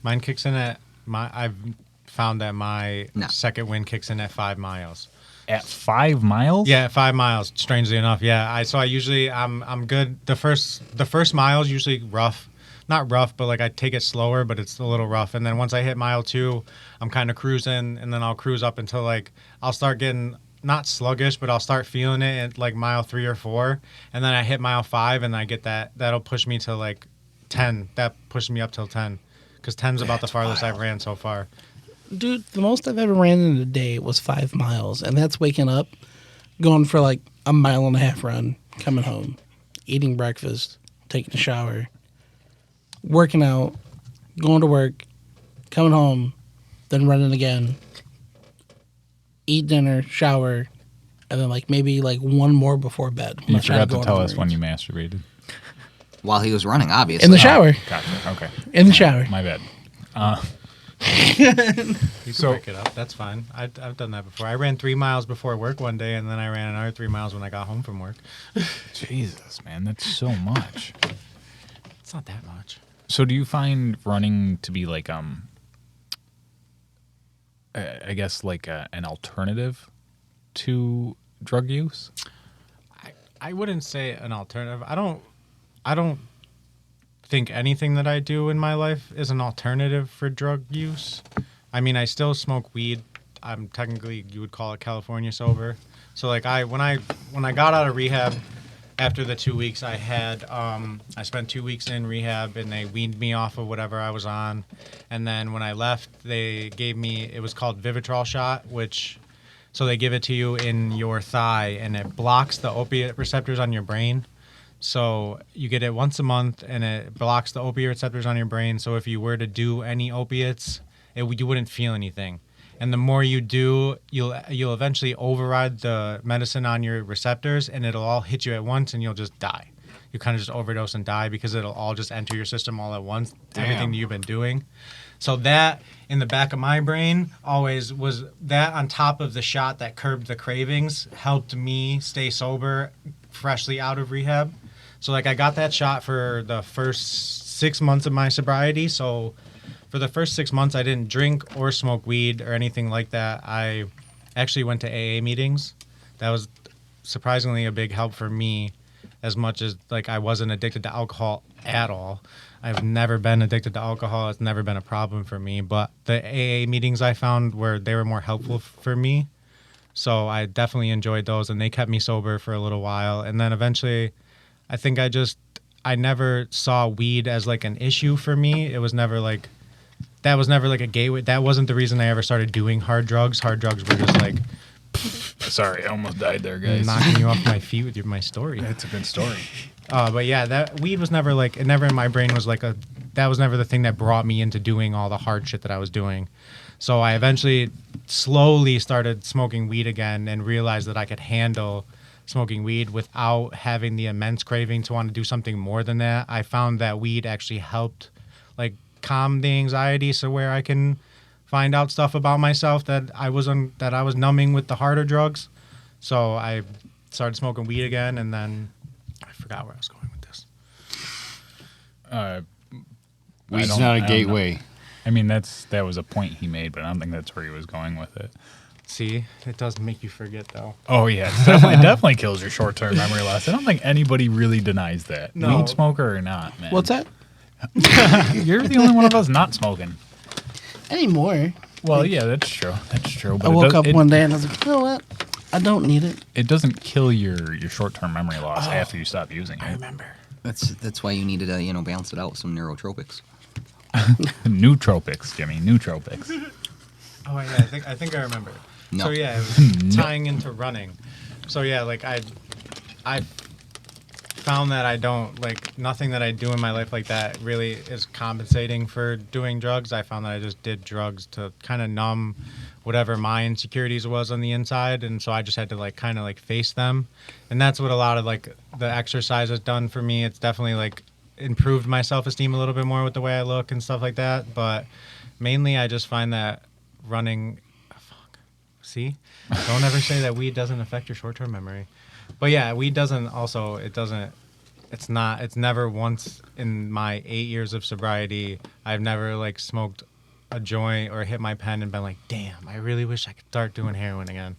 Mine kicks in at I've found that my No. second wind kicks in at 5 miles. At 5 miles? Yeah, 5 miles. Strangely enough, yeah. I usually I'm good. The first mile is usually rough, not rough, but like I take it slower, but it's a little rough. And then once I hit mile 2, I'm kind of cruising, and then I'll cruise up until like I'll start getting not sluggish, but I'll start feeling it at like mile 3 or 4, and then I hit mile 5, and I get that'll push me to like 10. That pushes me up till 10, because 10's about the farthest I've ran so far. Dude, the most I've ever ran in a day was 5 miles, and that's waking up, going for like a 1.5 mile run, coming home, eating breakfast, taking a shower, working out, going to work, coming home, then running again, eat dinner, shower, and then like maybe like one more before bed. I'm You not trying forgot go to on tell the us when range. you masturbated. While he was running, obviously. In the shower. Gotcha. Okay. In the shower. My bad. You can So- break it up. That's fine. I've done that before. I ran 3 miles before work one day, and then I ran another 3 miles when I got home from work. Jesus, man, that's so much. It's not that much. So do you find running to be like I guess like an alternative to drug use? I wouldn't say an alternative. I don't think anything that I do in my life is an alternative for drug use. I mean, I still smoke weed. I'm technically, you would call it California sober. So like when I got out of rehab after the 2 weeks, I had I spent 2 weeks in rehab, and they weaned me off of whatever I was on. And then when I left, they gave me, it was called Vivitrol shot, which so they give it to you in your thigh, and it blocks the opiate receptors on your brain. So you get it once a month, and it blocks the opiate receptors on your brain. So if you were to do any opiates, you wouldn't feel anything. And the more you do, you'll eventually override the medicine on your receptors, and it'll all hit you at once, and you'll just die. you kind of just overdose and die because it'll all just enter your system all at once. Damn. Everything that you've been doing. So that in the back of my brain always was that on top of the shot that curbed the cravings helped me stay sober, freshly out of rehab. So like I got that shot for the first 6 months of my sobriety. So for the first 6 months, I didn't drink or smoke weed or anything like that. I actually went to AA meetings. That was surprisingly a big help for me, as much as like I wasn't addicted to alcohol at all. I've never been addicted to alcohol. It's never been a problem for me. But the AA meetings I found they were more helpful for me. So I definitely enjoyed those, and they kept me sober for a little while. And then eventually, I think I never saw weed as like an issue for me. It was never like, that was never like a gateway. That wasn't the reason I ever started doing hard drugs. Hard drugs were just like, Sorry, I almost died there, guys. knocking you off my feet with my story. That's a good story. But yeah, that weed was never like, it never in my brain was like that was never the thing that brought me into doing all the hard shit that I was doing. So I eventually slowly started smoking weed again and realized that I could handle smoking weed without having the immense craving to want to do something more than that. I found that weed actually helped like calm the anxiety, so where I can find out stuff about myself that I was numbing with the harder drugs. So I started smoking weed again, and then I forgot where I was going with this. Weed's not a gateway. I mean, that was a point he made, but I don't think that's where he was going with it. See, it does make you forget though. Oh yeah, it definitely kills your short-term memory loss. I don't think anybody really denies that. No. Weed smoker or not, man. What's that? You're the only one of us not smoking. Anymore. Well, yeah, that's true. That's true. But I woke up one day and I was like, you know what? I don't need it. It doesn't kill your short-term memory loss after you stop using it. I remember. That's why you needed to balance it out with some neurotropics. Nootropics, Jimmy. Nootropics. Oh yeah, I think I remember. No. So yeah, it was tying into running. So yeah, like I found that I don't like nothing that I do in my life like that really is compensating for doing drugs. I found that I just did drugs to kind of numb whatever my insecurities was on the inside, and so I just had to like kind of like face them. And that's what a lot of like the exercise has done for me. It's definitely like improved my self-esteem a little bit more with the way I look and stuff like that. But mainly I just find that running See? Don't ever say that weed doesn't affect your short-term memory. But yeah, weed doesn't also, it's never once in my 8 years of sobriety, I've never like smoked a joint or hit my pen and been like, damn, I really wish I could start doing heroin again.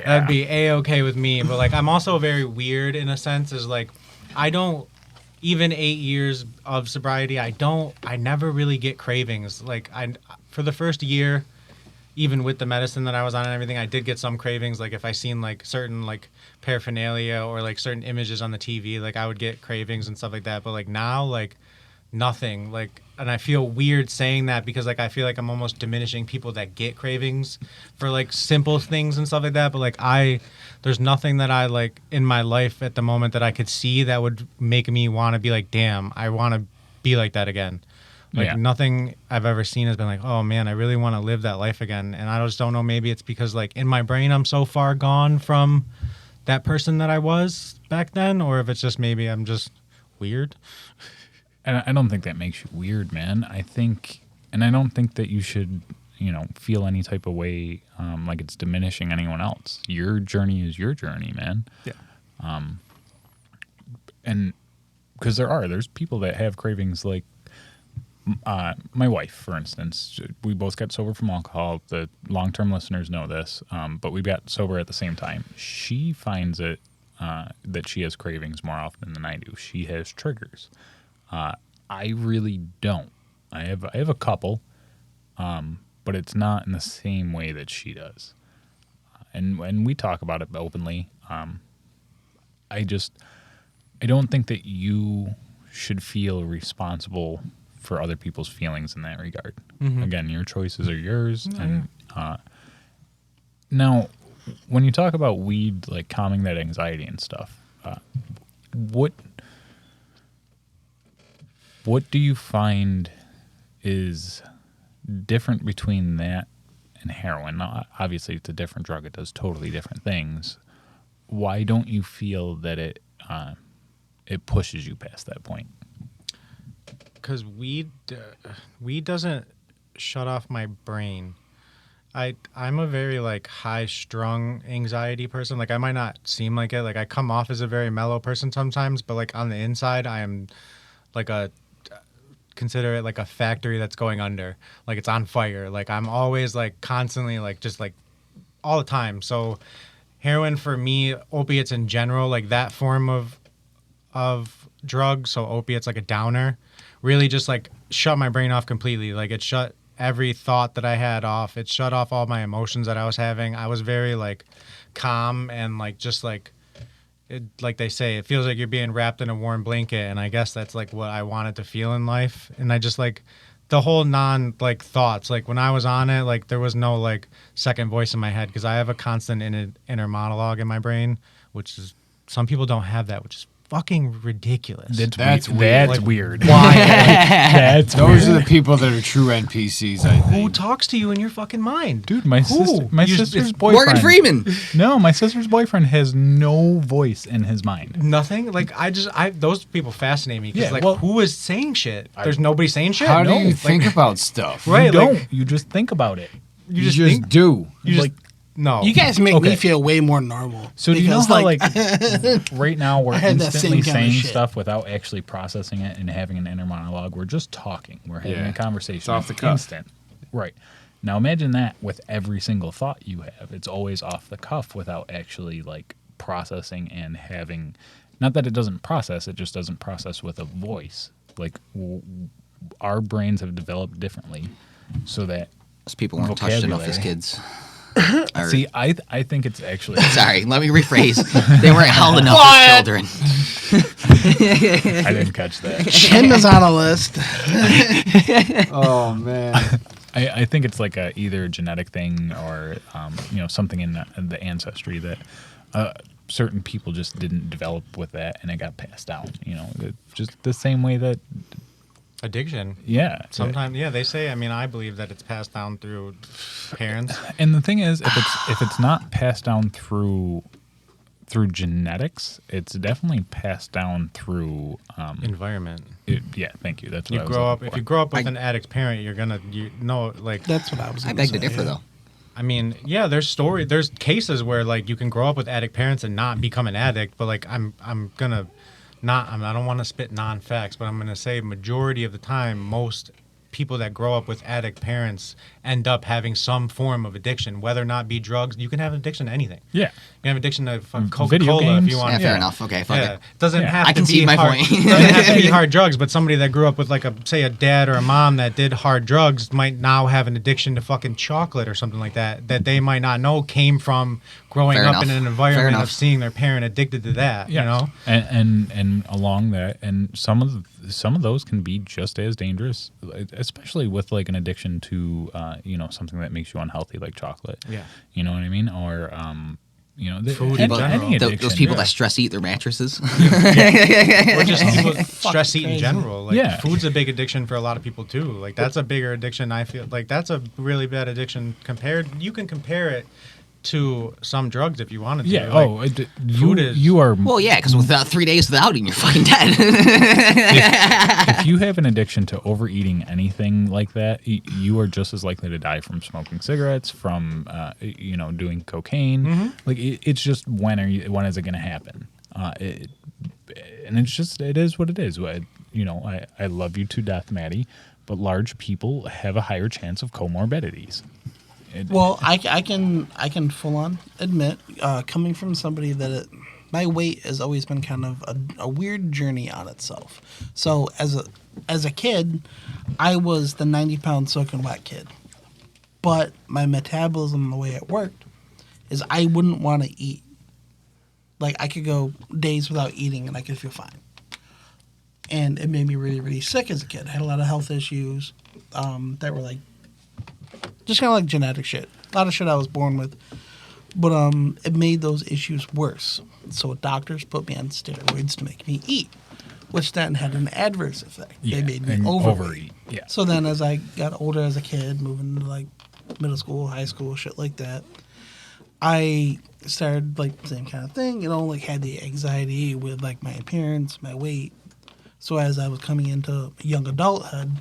That'd be A-okay with me. But like, I'm also very weird in a sense, is like, even 8 years of sobriety, I never really get cravings. Like for the first year, even with the medicine that I was on and everything, I did get some cravings. Like if I seen like certain like paraphernalia or like certain images on the TV, like I would get cravings and stuff like that. But like now, like nothing. Like, and I feel weird saying that because like I feel like I'm almost diminishing people that get cravings for like simple things and stuff like that. But like there's nothing that I like in my life at the moment that I could see that would make me want to be like, damn, I want to be like that again. Like nothing I've ever seen has been like, oh man, I really want to live that life again. And I just don't know, maybe it's because like in my brain I'm so far gone from that person that I was back then, or if it's just maybe I'm just weird. And I don't think that makes you weird, man. I don't think that you should, feel any type of way like it's diminishing anyone else. Your journey is your journey, man. Yeah. And because there's people that have cravings like my wife, for instance. We both got sober from alcohol. The long-term listeners know this, but we got sober at the same time. She finds it that she has cravings more often than I do. She has triggers. I really don't. I have a couple, but it's not in the same way that she does. And we talk about it openly. I don't think that you should feel responsible for other people's feelings in that regard. Mm-hmm. Again, your choices are yours. Mm-hmm. And now, when you talk about weed, like calming that anxiety and stuff, what do you find is different between that and heroin? Now, obviously, it's a different drug. It does totally different things. Why don't you feel that it it pushes you past that point? Because weed doesn't shut off my brain. I'm a very like high strung anxiety person. Like I might not seem like it. Like I come off as a very mellow person sometimes, but like on the inside I am like consider it like a factory that's going under. Like it's on fire. Like I'm always like constantly like just like all the time. So heroin for me, opiates in general, like that form of drug, so opiates like a downer, really just like shut my brain off completely. Like it shut every thought that I had off. It shut off all my emotions that I was having. I was very like calm and like just like like they say, it feels like you're being wrapped in a warm blanket, and I guess that's like what I wanted to feel in life. And I just like the whole like thoughts, like when I was on it, like there was no like second voice in my head, because I have a constant inner monologue in my brain, which is, some people don't have that, which is fucking ridiculous. That's weird. That's Like, weird. Why? That's Those weird. are the people that are true NPCs, I Who think. talks to you in your fucking mind? Dude, my sister's boyfriend. Morgan Freeman. No, my sister's boyfriend has no voice in his mind. Nothing. Like those people fascinate me, because Yeah, like well, who is saying shit? There's nobody saying shit. How do No. you Like, think about stuff? Right, You don't. like- You just think about it. You You just just think. do. You just like- no. You guys make Okay. me feel way more normal. So do you know because, how like right now we're I had that instantly same kind of saying shit. stuff without actually processing it and having an inner monologue? We're just talking. We're having Yeah. a conversation. It's off the It's cuff. Instant. Right. Now imagine that with every single thought you have. It's always off the cuff without actually like processing and having, not that it doesn't process, it just doesn't process with a voice. Like our brains have developed differently so that Those people weren't touched enough as Vocabulary. kids. Or- see, I think it's actually Sorry, let me rephrase. They weren't held enough as children. I didn't catch that. Chin is on a list. Oh, man. I think it's like either a genetic thing or something in the ancestry that certain people just didn't develop with that, and it got passed down. Just the same way that Addiction. yeah. Sometimes, yeah, they say. I mean, I believe that it's passed down through parents. And the thing is, if it's not passed down through genetics, it's definitely passed down through Environment. yeah. Thank you. That's what I You was grow up. looking If for. you grow up with an addict parent, you're gonna like. That's what I was. I gonna beg to say, differ, yeah. though. I mean, yeah, there's cases where like you can grow up with addict parents and not become an addict, but like I don't want to spit non-facts, but I'm gonna say majority of the time, most people that grow up with addict parents end up having some form of addiction, whether or not be drugs. You can have an addiction to anything. Yeah. You can have addiction to Coca-Cola Video if games. you want. Yeah, fair Yeah. enough. Okay, fuck Yeah, it. doesn't Yeah. have I to concede be my hard. point. Doesn't have to be hard drugs, but somebody that grew up with like a dad or a mom that did hard drugs might now have an addiction to fucking chocolate or something like that they might not know came from growing Fair up enough. in an Fair environment enough. of seeing their parent addicted to that. Yeah. You know, and along that, and some of those can be just as dangerous, especially with like an addiction to something that makes you unhealthy, like chocolate. Yeah. You know what I mean? Or Food in any general. addiction. Those people yeah. that stress eat their mattresses. or just people stress eat in crazy. general. Like Yeah. food's a big addiction for a lot of people too. Like that's a bigger addiction. I feel like that's a really bad addiction compared. You can compare it to some drugs if you wanted to. Yeah. Like, food is- you are. Well, yeah, because without 3 days without eating, you're fucking dead. If you have an addiction to overeating anything like that, you are just as likely to die from smoking cigarettes, from doing cocaine. Mm-hmm. Like it's just when is it going to happen? And it is what it is. I love you to death, Maddie, but large people have a higher chance of comorbidities. Well, I can full on admit, coming from somebody my weight has always been kind of a weird journey on itself. So as a kid, I was the 90-pound soaking wet kid, but my metabolism, the way it worked, is I wouldn't want to eat. Like I could go days without eating and I could feel fine. And it made me really, really sick as a kid. I had a lot of health issues that were like just kind of like genetic shit. A lot of shit I was born with. But it made those issues worse. So doctors put me on steroids to make me eat, which then had an adverse effect. Yeah, They made me and overeat. Yeah. So then as I got older as a kid, moving into like middle school, high school, shit like that, I started like the same kind of thing, like had the anxiety with like my appearance, my weight. So as I was coming into young adulthood,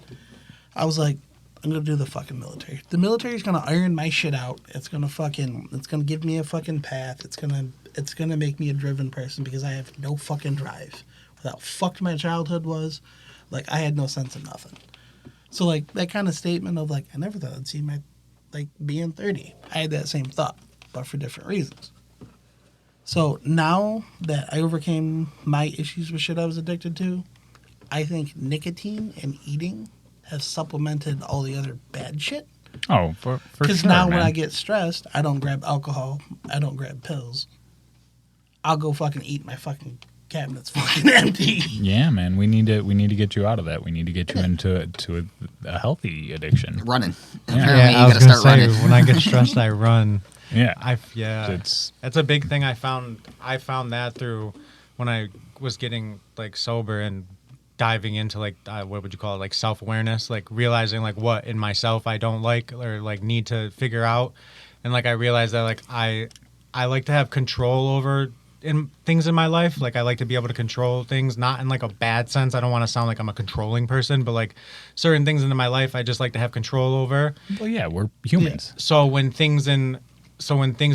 I was like, I'm gonna do the fucking military. The military's gonna iron my shit out. It's gonna give me a fucking path. It's gonna make me a driven person because I have no fucking drive. With how fucked my childhood was, like I had no sense of nothing. So like that kind of statement of like I never thought I'd see my like being 30. I had that same thought, but for different reasons. So now that I overcame my issues with shit I was addicted to, I think nicotine and eating have supplemented all the other bad shit. Oh, for sure, Because now man. when I get stressed, I don't grab alcohol. I don't grab pills. I'll go fucking eat my fucking cabinet's fucking empty. Yeah, man, we need to get you out of that. We need to get you into a healthy addiction. Running. Yeah. Apparently, I you was gotta gonna start say running. when I get stressed, I run. Yeah, That's a big thing I found that through when I was getting like sober and diving into like what would you call it, like self-awareness, like realizing like what in myself I don't like or like need to figure out. And like I realized that like I like to have control over in things in my life. Like I like to be able to control things, not in like a bad sense. I don't want to sound like I'm a controlling person, but like certain things in my life I just like to have control over. well, yeah, we're humans. So when things in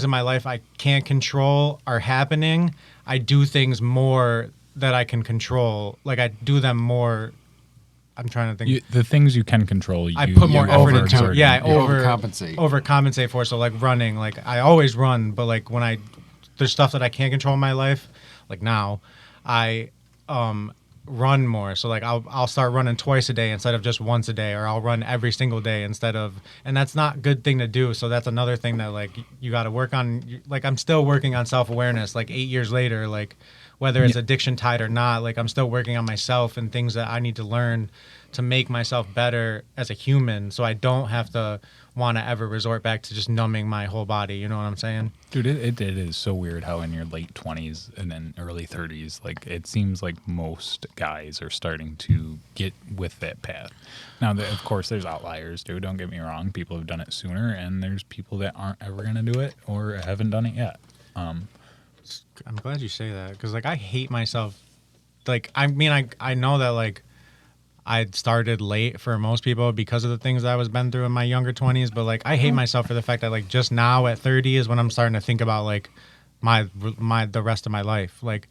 my life I can't control are happening, I do things more that I can control. Like I do them more. I'm trying to think. The things you can control, I put more effort into. overexert. Yeah, I overcompensate. Overcompensate for. So like running, like I always run, but like when there's stuff that I can't control in my life, like now, I run more. So like I'll start running twice a day instead of just once a day, or I'll run every single day instead of, and that's not a good thing to do. So that's another thing that like you got to work on. Like I'm still working on self-awareness. Like 8 years later, like whether it's addiction tied or not, like I'm still working on myself and things that I need to learn to make myself better as a human, so I don't have to want to ever resort back to just numbing my whole body. You know what I'm saying? Dude, it is so weird how in your late 20s and then early 30s, like it seems like most guys are starting to get with that path. Now, of course, there's outliers, dude. Don't get me wrong. People have done it sooner, and there's people that aren't ever going to do it or haven't done it yet. I'm glad you say that, because like I hate myself. Like I mean, I know that like I started late for most people because of the things I was been through in my younger 20s, but like I hate myself for the fact that like just now at 30 is when I'm starting to think about like the rest of my life. Like,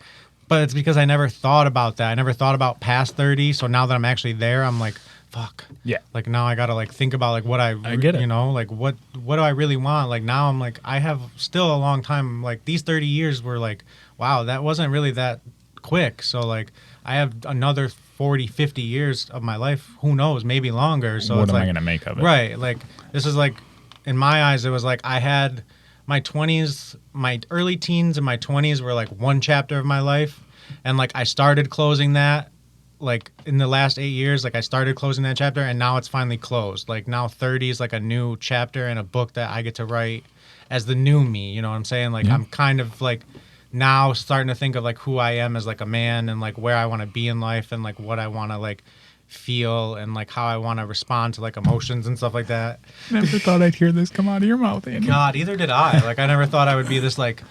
but it's because I never thought about that. I never thought about past 30. So now that I'm actually there, I'm like, fuck. Yeah. Like now I gotta like think about like what I get it. You know, like what do I really want? Like now I'm like I have still a long time. Like these 30 years were like, wow, that wasn't really that quick. So like I have another 40, 50 years of my life. Who knows? Maybe longer. So What it's am I like, going to make of it? right. Like this is like in my eyes, it was like I had my 20s, my early teens and my 20s were like one chapter of my life, and like I started closing that. Like in the last 8 years, like I started closing that chapter, and now it's finally closed. Like now 30 is like a new chapter in a book that I get to write as the new me. You know what I'm saying? Like I'm kind of like now starting to think of like who I am as like a man, and like where I want to be in life, and like what I want to like feel, and like how I want to respond to like emotions and stuff like that. Never thought I'd hear this come out of your mouth, Andy. God, either did I. Like I never thought I would be this like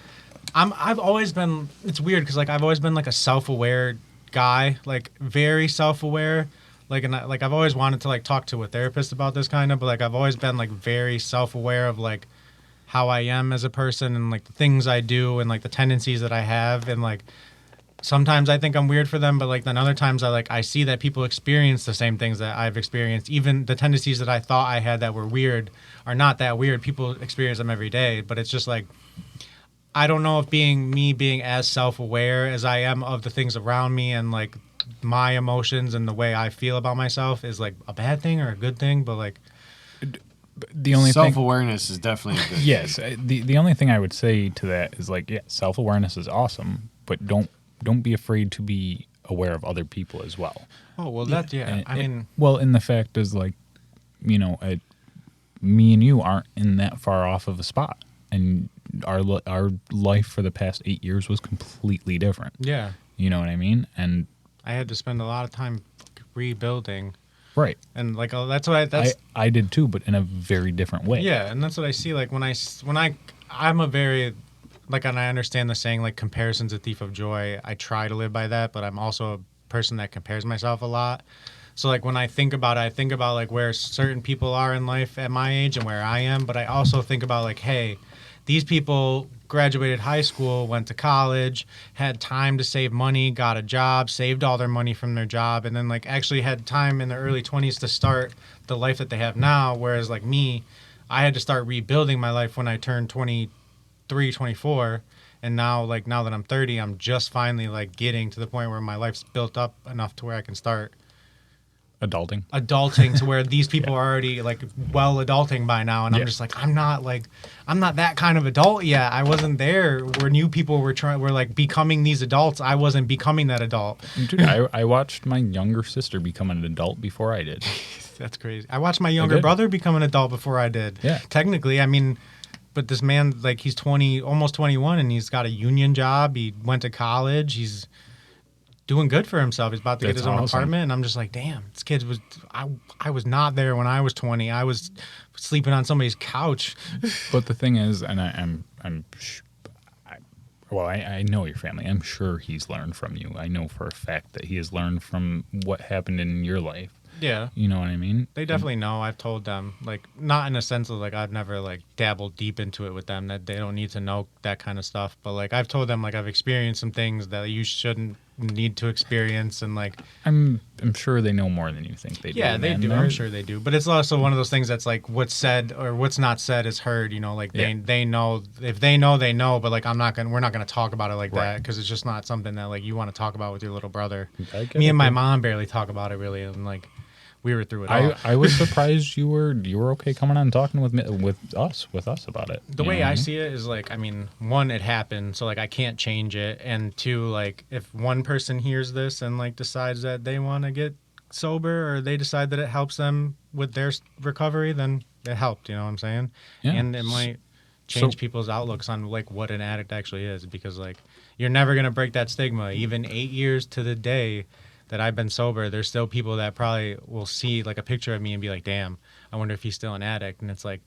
I've always been, it's weird because like I've always been like a self-aware guy, like very self-aware, like, and like I've always wanted to like talk to a therapist about this kind of, but like I've always been like very self-aware of like how I am as a person, and like the things I do, and like the tendencies that I have, and like sometimes I think I'm weird for them, but like then other times I see that people experience the same things that I've experienced. Even the tendencies that I thought I had that were weird are not that weird. People experience them every day, but it's just like I don't know if being as self-aware as I am of the things around me and like my emotions and the way I feel about myself is like a bad thing or a good thing, but like The only thing, Self-awareness is definitely a good yes, thing. the only thing I would say to that is like, yeah, self-awareness is awesome, but don't be afraid to be aware of other people as well. oh well that's I mean well, and the fact is like, you know, me and you aren't in that far off of a spot, and our life for the past 8 years was completely different. yeah. You know what I mean? And I had to spend a lot of time rebuilding. Right. And like that's what I did too, but in a very different way. yeah, and that's what I see. Like I'm a very like, and I understand the saying like comparison's a thief of joy. I try to live by that, but I'm also a person that compares myself a lot. So like when I think about it, I think about like where certain people are in life at my age and where I am, but I also think about like, hey, these people graduated high school, went to college, had time to save money, got a job, saved all their money from their job, and then like actually had time in their early 20s to start the life that they have now. Whereas like me, I had to start rebuilding my life when I turned 23, 24. And now that I'm 30, I'm just finally like getting to the point where my life's built up enough to where I can start adulting to where these people are already like well adulting by now, and I'm just like I'm not that kind of adult yet. I wasn't there where new people were like becoming these adults. I wasn't becoming that adult. Dude, I watched my younger sister become an adult before I did. That's crazy. I watched my younger brother become an adult before I did. Yeah. Technically, I mean, but this man, like, he's 20, almost 21, and he's got a union job. He went to college. He's doing good for himself. He's about to get his own apartment, and I'm just like, damn, this kid was. I was not there when I was 20. I was sleeping on somebody's couch. But the thing is, and I know your family. I'm sure he's learned from you. I know for a fact that he has learned from what happened in your life. Yeah. You know what I mean? They definitely know. I've told them, like, not in a sense of, like, I've never, like, dabbled deep into it with them, that they don't need to know that kind of stuff. But, like, I've told them, like, I've experienced some things that you shouldn't need to experience, and, like... I'm sure they know more than you think they do. Yeah, they do. I'm sure they do. But it's also one of those things that's, like, what's said or what's not said is heard, you know? Like, they know... If they know, they know, but, like, we're not going to talk about it like that, because it's just not something that, like, you want to talk about with your little brother. Me and my mom barely talk about it, really, and, like... We were through it all. I was surprised you were okay coming on and talking with us about it. The way I see it is like, I mean, one, it happened, so like I can't change it, and two, like if one person hears this and like decides that they want to get sober, or they decide that it helps them with their recovery, then it helped. You know what I'm saying? Yeah. And it might change people's outlooks on like what an addict actually is, because like you're never gonna break that stigma. Even 8 years to the day that I've been sober, there's still people that probably will see like a picture of me and be like, damn, I wonder if he's still an addict. And it's like,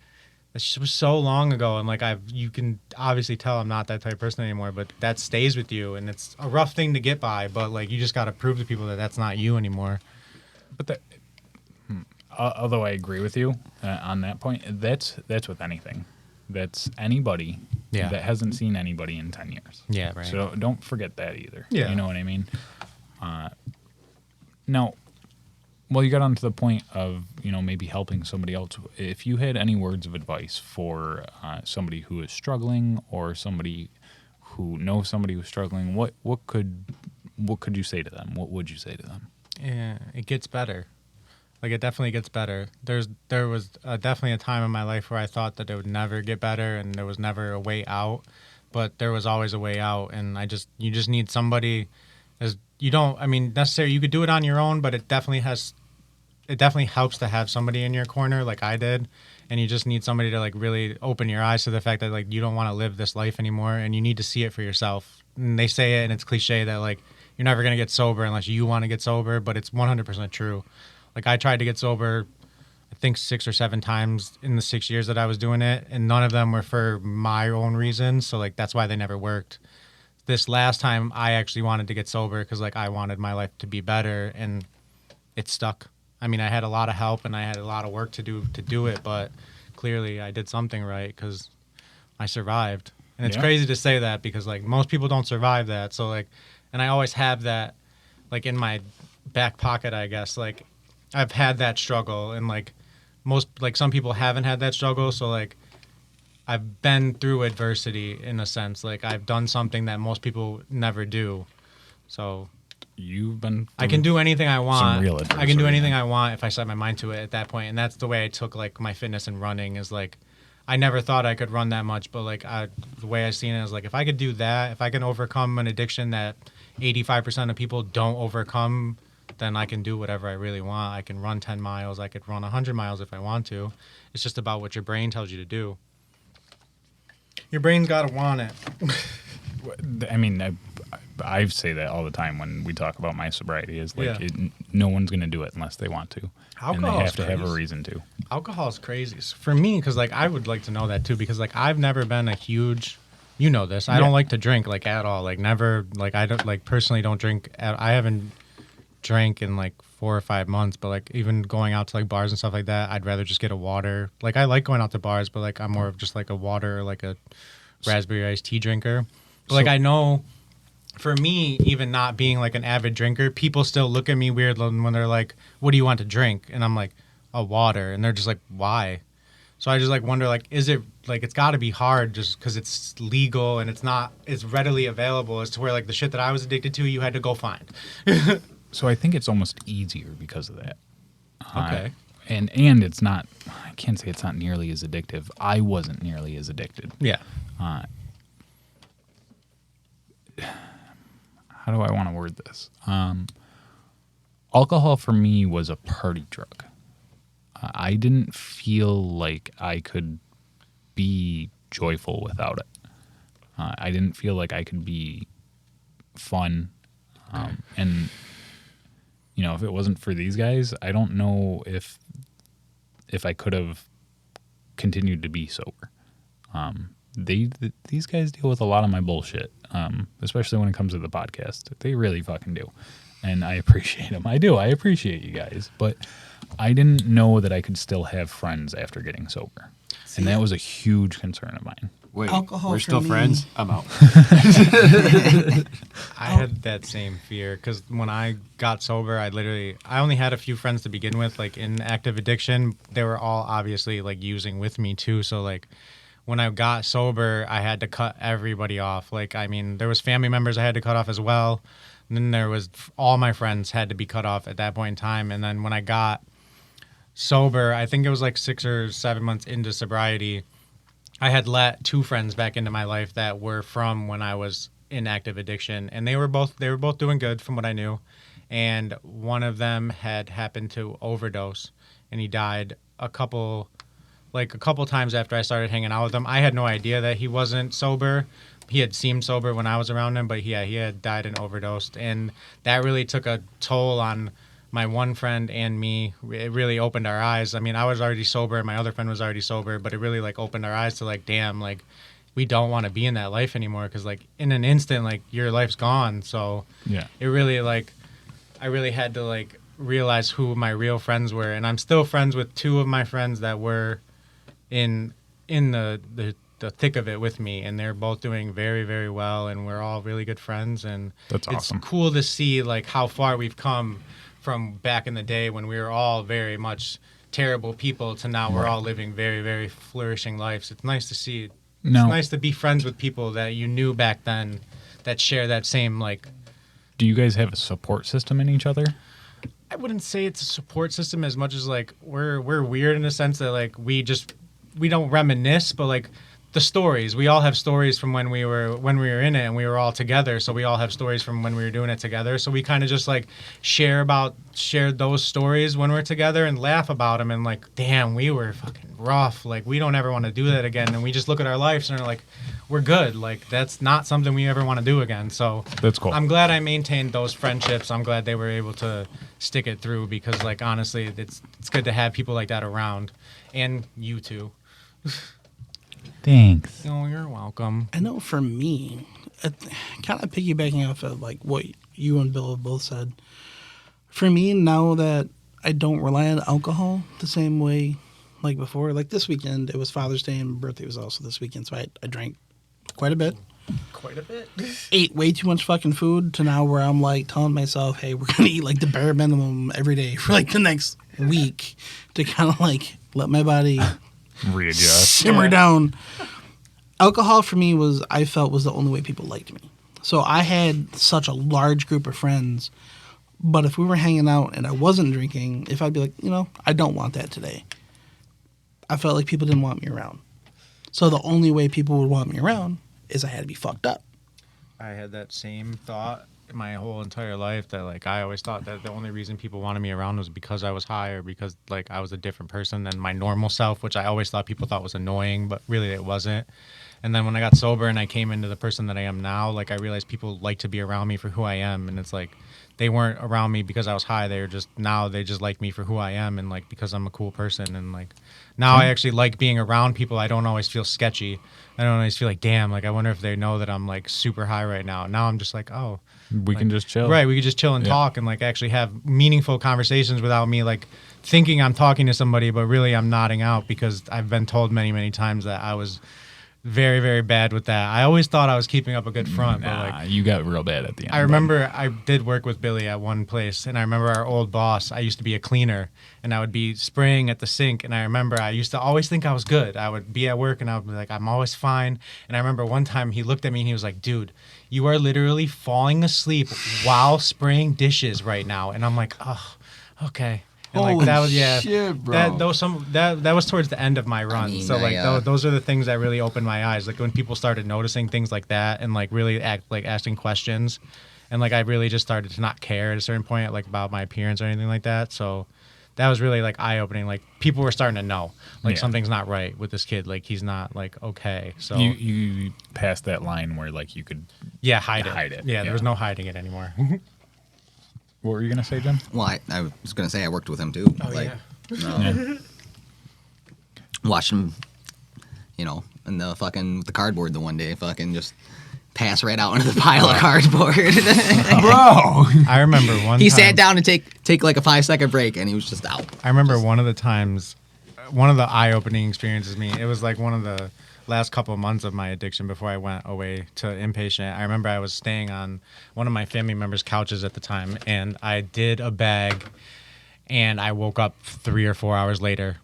it was so long ago. And like, you can obviously tell I'm not that type of person anymore, but that stays with you. And it's a rough thing to get by, but like, you just got to prove to people that that's not you anymore. But although I agree with you on that point, that's with anything. That's anybody that hasn't seen anybody in 10 years. Yeah, right. So don't forget that either. Yeah. You know what I mean? Now, well, you got onto the point of, maybe helping somebody else. If you had any words of advice for somebody who is struggling, or somebody who knows somebody who's struggling, what could you say to them? What would you say to them? Yeah, it gets better. Like, it definitely gets better. There was definitely a time in my life where I thought that it would never get better and there was never a way out, but there was always a way out. And you just need somebody. Necessarily you could do it on your own, but it definitely helps to have somebody in your corner like I did. And you just need somebody to like really open your eyes to the fact that like you don't want to live this life anymore, and you need to see it for yourself. And they say it, and it's cliche that like you're never going to get sober unless you want to get sober, but it's 100% true. Like, I tried to get sober, I think 6 or 7 times in the 6 years that I was doing it, and none of them were for my own reasons. So like that's why they never worked. This last time I actually wanted to get sober because like I wanted my life to be better, and it stuck. I mean, I had a lot of help and I had a lot of work to do it, but clearly I did something right because I survived. And it's crazy to say that because like most people don't survive that. So like, and I always have that like in my back pocket, I guess. Like, I've had that struggle, and like some people haven't had that struggle. So like, I've been through adversity in a sense. Like, I've done something that most people never do. So you've been. I can do anything I want. Some real adversity. I can do anything I want if I set my mind to it at that point. And that's the way I took like my fitness and running. Is like, I never thought I could run that much, but like the way I seen it is like, if I could do that, if I can overcome an addiction that 85% of people don't overcome, then I can do whatever I really want. I can run 10 miles. I could run 100 miles if I want to. It's just about what your brain tells you to do. Your brain's got to want it. I mean, I say that all the time when we talk about my sobriety is like Yeah. no one's going to do it unless they want to. And they Alcohol's have to have a crazy. reason to. Alcohol is crazy for me because like I would like to know that too because like I've never been a huge, you know this. I Yeah. don't like to drink like at all. Like never. Like I don't like personally don't drink. I haven't drank in like 4 or 5 months. But like even going out to like bars and stuff like that, I'd rather just get a water. Like I like going out to bars, but like I'm more of just like a water or like a raspberry iced tea drinker. But like I know. For me, even not being like an avid drinker, people still look at me weird when they're like, "What do you want to drink?" And I'm like, "A water," and they're just like, "Why?" So I just like wonder, like, is it like it's got to be hard just because it's legal and it's readily available as to where like the shit that I was addicted to, you had to go find. So I think it's almost easier because of that. Okay. And it's not. I can't say it's not nearly as addictive. I wasn't nearly as addicted. Yeah. How do I want to word this? Alcohol for me was a party drug. I didn't feel like I could be joyful without it. I didn't feel like I could be fun. And, you know, if it wasn't for these guys, I don't know if I could have continued to be sober. These guys deal with a lot of my bullshit, especially when it comes to the podcast. They really fucking do. And I appreciate them. I do. I appreciate you guys. But I didn't know that I could still have friends after getting sober. And that was a huge concern of mine. Wait, Alcohol we're for still me- friends? I'm out. I had that same fear because when I got sober, I only had a few friends to begin with, like in active addiction. They were all obviously like using with me too. So like when I got sober, I had to cut everybody off. Like, I mean, there was family members I had to cut off as well. And then there was all my friends had to be cut off at that point in time. And then when I got sober, I think it was like 6 or 7 months into sobriety, I had let 2 friends back into my life that were from when I was in active addiction, and they were both doing good from what I knew. And one of them had happened to overdose, and he died a couple times after I started hanging out with him. I had no idea that he wasn't sober. He had seemed sober when I was around him, but yeah, he had died and overdosed, and that really took a toll on my one friend and me. It really opened our eyes. I mean, I was already sober and my other friend was already sober, but it really like opened our eyes to like, damn, like we don't want to be in that life anymore because like in an instant, like your life's gone. So Yeah. it really like I really had to like realize who my real friends were, and I'm still friends with 2 of my friends that were in the thick of it with me, and they're both doing very, very well, and we're all really good friends. And That's awesome. It's cool to see like how far we've come from back in the day when we were all very much terrible people to now we're all living very, very flourishing lives. It's nice to see. It's nice to be friends with people that you knew back then that share that same like. Do you guys have a support system in each other? I wouldn't say it's a support system as much as like we're weird in the sense that like we don't reminisce, but like the stories, we all have stories from when we were in it and we were all together. So we all have stories from when we were doing it together. So we kind of just like share those stories when we're together and laugh about them and like, damn, we were fucking rough. Like we don't ever want to do that again. And we just look at our lives and are like, we're good. Like that's not something we ever want to do again. So That's cool. I'm glad I maintained those friendships. I'm glad they were able to stick it through because like honestly, it's good to have people like that around, and you too. Thanks. Oh, you're welcome. I know for me, kind of piggybacking off of like what you and Bill have both said. For me, now that I don't rely on alcohol the same way like before, like this weekend, it was Father's Day and my birthday was also this weekend, so I drank quite a bit. Quite a bit. Ate way too much fucking food to now where I'm like telling myself, hey, we're going to eat like the bare minimum every day for like the next week to kind of like let my body Readjust. simmer down. Alcohol for me I felt was the only way people liked me. So I had such a large group of friends, but if we were hanging out and I wasn't drinking, if I'd be like, I don't want that today, I felt like people didn't want me around. So the only way people would want me around is I had to be fucked up. I had that same thought, my whole entire life that like I always thought that the only reason people wanted me around was because I was high or because like I was a different person than my normal self, which I always thought people thought was annoying, but really it wasn't. And then when I got sober and I came into the person that I am now, like I realized people like to be around me for who I am, and it's like they weren't around me because I was high. They were just now they just like me for who I am and like because I'm a cool person. And like now I actually like being around people. I don't always feel sketchy. I don't always feel like, damn, like I wonder if they know that I'm like super high right now. Now I'm just like, oh, We can just chill. right. We could just chill and talk and like actually have meaningful conversations without me like thinking I'm talking to somebody, but really I'm nodding out because I've been told many, many times that I was very, very bad with that. I always thought I was keeping up a good front, but like You got real bad at the end. I remember I did work with Billy at one place, and I remember our old boss. I used to be a cleaner, and I would be spraying at the sink, and I remember I used to always think I was good. I would be at work, and I would be like, I'm always fine. And I remember one time he looked at me, and he was like, dude, you are literally falling asleep while spraying dishes right now. And I'm like, oh, okay. And Holy like that was shit, bro. That was towards the end of my run. mean, so like I, those are the things that really opened my eyes. Like when people started noticing things like that and like really asking questions, and like I really just started to not care at a certain point like about my appearance or anything like that. So that was really like eye opening. Like people were starting to know like something's not right with this kid. Like he's not like okay. So you passed that line where like you could hide it. Yeah, there was no hiding it anymore. What were you gonna say, Jim? Well, I was gonna say I worked with him too. Watched him, you know, in the cardboard the one day, fucking just pass right out into the pile of cardboard. Bro. I remember one He time, sat down and take like a 5-second break, and he was just out. I remember one of the times, one of the eye-opening experiences it was like one of the last couple of months of my addiction before I went away to inpatient. I remember I was staying on one of my family members' couches at the time, and I did a bag, and I woke up 3 or 4 hours later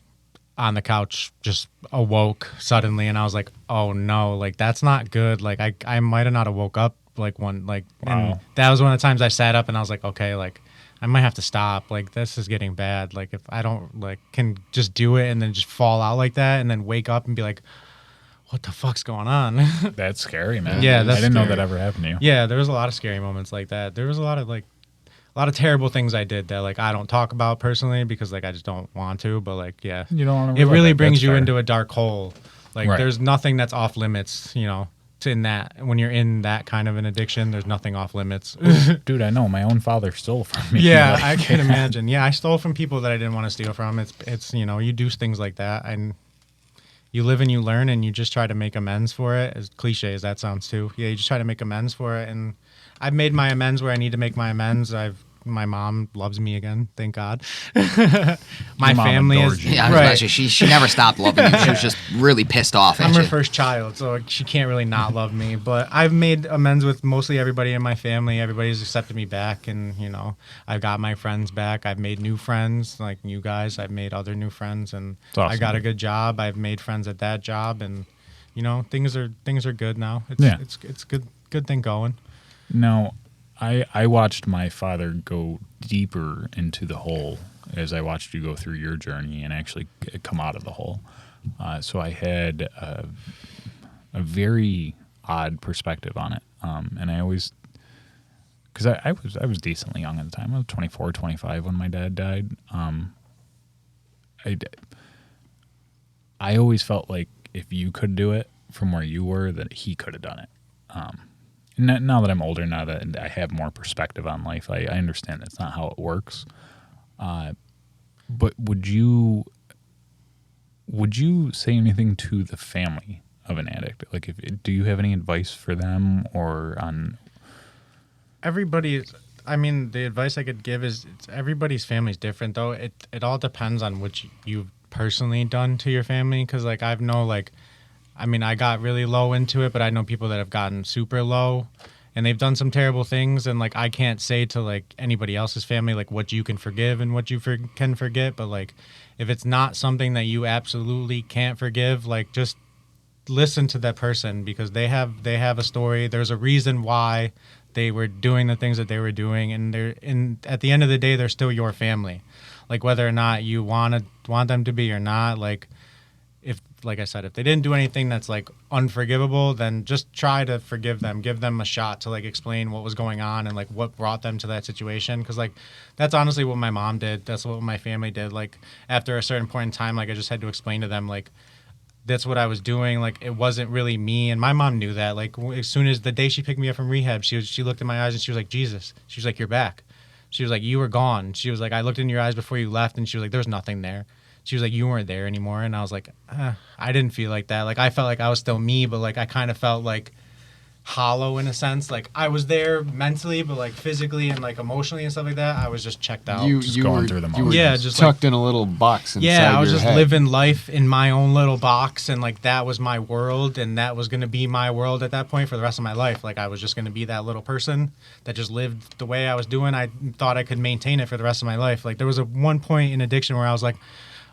on the couch, just awoke suddenly, and I was like, oh no, like that's not good. Like I might have not have woke up like one, like, and that was one of the times I sat up and I was like, okay, like I might have to stop. Like this is getting bad. Like if I don't like can just do it and then just fall out like that and then wake up and be like, what the fuck's going on? That's scary, man. Yeah, that's I didn't know scary. that ever happened to you. Yeah, there was a lot of scary moments like that. There was a lot of terrible things I did that like I don't talk about personally because like I just don't want to. But like yeah, You don't want to. it really that. brings That's you fair. into a dark hole. Like Right. there's nothing that's off limits. You know, in that when you're in that kind of an addiction, there's nothing off limits. Dude, I know my own father stole from me. Yeah, Like, I can imagine. Yeah, I stole from people that I didn't want to steal from. It's you know, you do things like that and you live and you learn and you just try to make amends for it. As cliche as that sounds too. Yeah, you just try to make amends for it, and I've made my amends where I need to make my amends. My mom loves me again, thank God. My Your mom family adores is you. Yeah, I was about to say, she never stopped loving you. She was just really pissed off at I'm you. her first child, so she can't really not love me. But I've made amends with mostly everybody in my family. Everybody's accepted me back, and you know, I've got my friends back. I've made new friends, like you guys. I've made other new friends, and awesome. I got a good job. I've made friends at that job, and you know, things are good now. It's good thing going. No, I watched my father go deeper into the hole as I watched you go through your journey and actually come out of the hole. So I had a very odd perspective on it. And I always, because I was decently young at the time. I was 24, 25 when my dad died. I always felt like if you could do it from where you were, that he could have done it. Now that I'm older, now that I have more perspective on life, I understand that's not how it works. But would you say anything to the family of an addict? Like, do you have any advice for them or on? I mean, the advice I could give is everybody's family's different, though. It all depends on what you've personally done to your family, because like I got really low into it, but I know people that have gotten super low and they've done some terrible things, and like I can't say to like anybody else's family like what you can forgive and what you can forget, but like if it's not something that you absolutely can't forgive, like just listen to that person, because they have a story. There's a reason why they were doing the things that they were doing, and at the end of the day they're still your family. Like whether or not you want them to be or not, like if like I said, if they didn't do anything that's like unforgivable, then just try to forgive them. Give them a shot to like explain what was going on and like what brought them to that situation. Because like that's honestly what my mom did. That's what my family did. Like after a certain point in time, like I just had to explain to them like that's what I was doing. Like it wasn't really me, and my mom knew that. Like as soon as the day she picked me up from rehab, she looked in my eyes and she was like, Jesus. She was like, you're back. She was like, you were gone. She was like, I looked in your eyes before you left, and she was like, there's nothing there. She was like, you weren't there anymore. And I was like, I didn't feel like that. Like I felt like I was still me, but like I kind of felt like hollow in a sense. Like I was there mentally, but like physically and like emotionally and stuff like that, I was just checked out. You going were through the you were motions. Yeah, just tucked in a little box inside yeah, I was your just head. living life in my own little box, and like that was my world, and that was gonna be my world at that point for the rest of my life. Like I was just gonna be that little person that just lived the way I was doing. I thought I could maintain it for the rest of my life. Like there was a one point in addiction where I was like,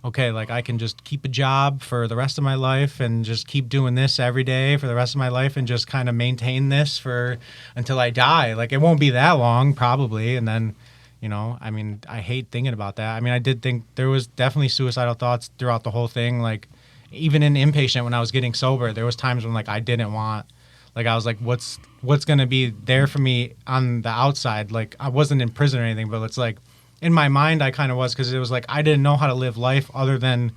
okay, like I can just keep a job for the rest of my life and just keep doing this every day for the rest of my life and just kind of maintain this for until I die. Like it won't be that long probably. And then, you know, I mean, I hate thinking about that. I mean, I did think there was definitely suicidal thoughts throughout the whole thing. Like even in inpatient when I was getting sober, there was times when like I didn't want, like I was like, what's going to be there for me on the outside? Like I wasn't in prison or anything, but it's like, in my mind, I kind of was, because it was like I didn't know how to live life other than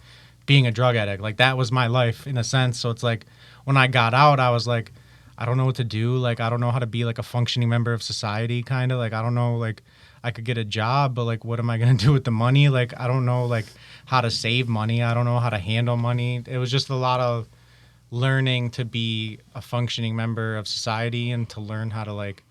being a drug addict. Like that was my life in a sense. So it's like when I got out, I was like, I don't know what to do. Like I don't know how to be like a functioning member of society, kind of. Like I don't know, like I could get a job, but like what am I gonna do with the money? Like I don't know, like how to save money. I don't know how to handle money. It was just a lot of learning to be a functioning member of society and to learn how to like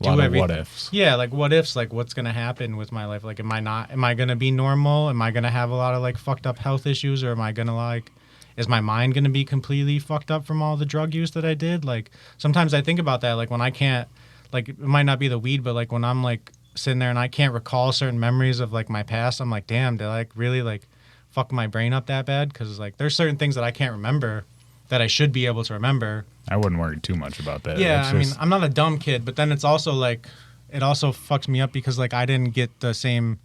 A lot do of everything. what ifs. Yeah, like what ifs, like what's gonna happen with my life? Like am I gonna be normal? Am I gonna have a lot of like fucked up health issues, or am I gonna like is my mind gonna be completely fucked up from all the drug use that I did? Like sometimes I think about that, like when I can't, like it might not be the weed, but like when I'm like sitting there and I can't recall certain memories of like my past, I'm like, damn, did I like really like fuck my brain up that bad? Because like there's certain things that I can't remember that I should be able to remember. I wouldn't worry too much about that. Yeah, It's I mean, just- I'm not a dumb kid, but then it's also like, it also fucks me up because like I didn't get the same,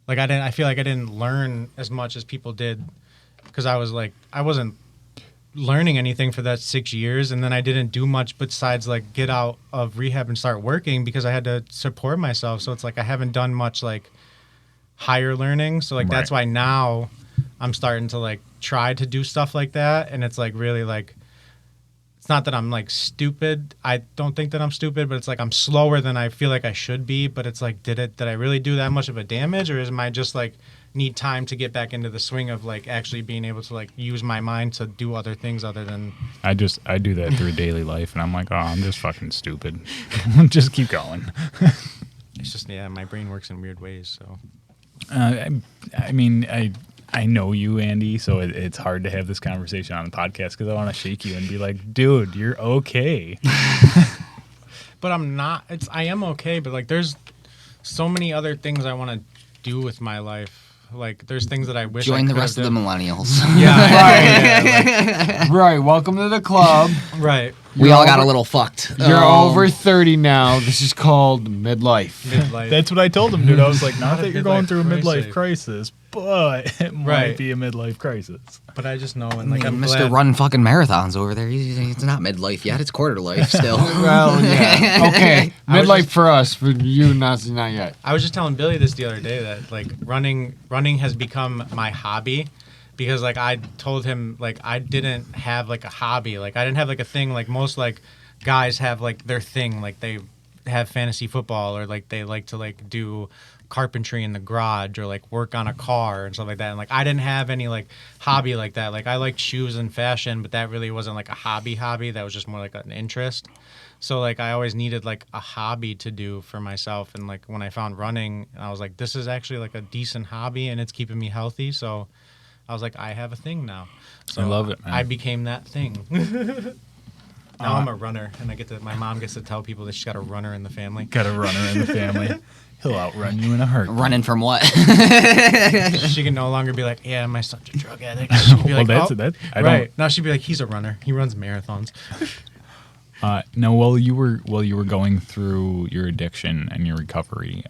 like I feel like I didn't learn as much as people did because I was like, I wasn't learning anything for that 6 years, and then I didn't do much besides like get out of rehab and start working because I had to support myself. So it's like I haven't done much like higher learning. So like that's why now I'm starting to like try to do stuff like that, and it's like really like, it's not that I'm like stupid. I don't think that I'm stupid, but it's like I'm slower than I feel like I should be. But it's like, did I really do that much of a damage, or am I just like need time to get back into the swing of like actually being able to like use my mind to do other things other than I do that through daily life, and I'm like, oh, I'm just fucking stupid. Just keep going. it's just, yeah, my brain works in weird ways. So I mean, I know you, Andy, so it's hard to have this conversation on the podcast because I want to shake you and be like, dude, you're okay. but I'm not. I am okay, but like there's so many other things I want to do with my life. Like there's things that I wish Join I the could rest of have the done. millennials. Yeah, Right, welcome to the club. right. We all got a little fucked. You're over 30 now. This is called midlife. Midlife. That's what I told him, dude. I was like, not Not a that you're going midlife through a midlife crisis. crisis, but it might Right. be a midlife crisis. But I just know, and like I'm Mr. glad. Run fucking marathons over there. It's not midlife yet. It's quarter life still. Well, yeah. Okay, I was midlife just- for us, for you, not yet. I was just telling Billy this the other day that like running has become my hobby, because like I told him like I didn't have like a hobby, like I didn't have like a thing like most like guys have like their thing, like they have fantasy football or like they like to like do carpentry in the garage or like work on a car and stuff like that. And like I didn't have any like hobby like that. Like I liked shoes and fashion, but that really wasn't like a hobby. That was just more like an interest. So like I always needed like a hobby to do for myself. And like when I found running, I was like, this is actually like a decent hobby and it's keeping me healthy. So I was like, I have a thing now. So I love it, man. I became that thing. Now I'm a runner, and my mom gets to tell people that she's got a runner in the family. Got a runner in the family. He'll outrun you in a heartbeat. Running from what? She can no longer be like, yeah, my son's a drug addict. She can be like, Well, oh, that. I right. Now she'd be like, he's a runner. He runs marathons. No, while you were going through your addiction and your recovery,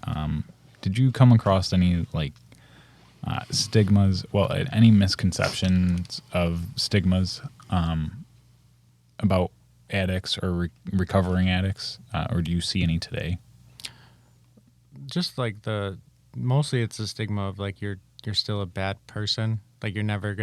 did you come across any like stigmas, well, any misconceptions of stigmas about addicts or recovering addicts, or do you see any today? Just like mostly it's a stigma of like you're still a bad person. Like you're never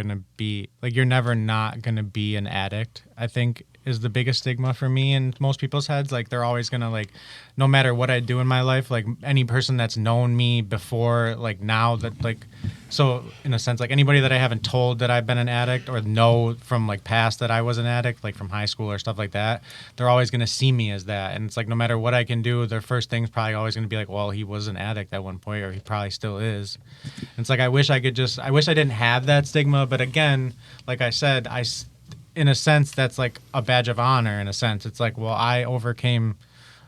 not gonna be an addict, I think is the biggest stigma for me and most people's heads. Like they're always gonna like, no matter what I do in my life, like any person that's known me before, like now that like, so in a sense, like anybody that I haven't told that I've been an addict or know from like past that I was an addict, like from high school or stuff like that, they're always gonna see me as that. And it's like no matter what I can do, their first thing's probably always gonna be like, well, he was an addict at one point, or he probably still is. And it's like I wish I didn't have that stigma, but again, like I said, in a sense, that's like a badge of honor. In a sense, it's like, well, I overcame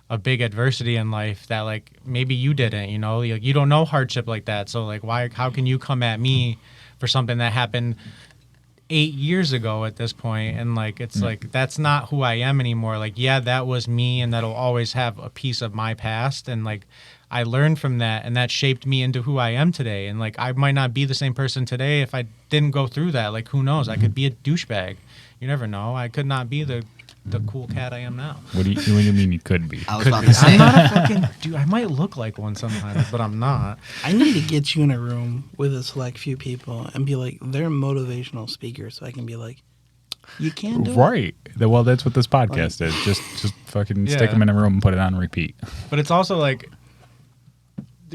a big adversity in life that like maybe you didn't. You know, like, you don't know hardship like that. So like, how can you come at me for something that happened 8 years ago at this point? And like, it's like that's not who I am anymore. Like, yeah, that was me, and that'll always have a piece of my past. And like, I learned from that, and that shaped me into who I am today. And like, I might not be the same person today if I didn't go through that. Like, who knows? I could be a douchebag. You never know. I could not be the cool cat I am now. What do you mean you could be? I was about to say. I'm not a fucking dude. I might look like one sometimes, but I'm not. I need to get you in a room with a select few people and be like, they're motivational speakers, so I can be like, you can do it. Right. Well, that's what this podcast is. Just fucking stick them in a room and put it on repeat. But it's also like,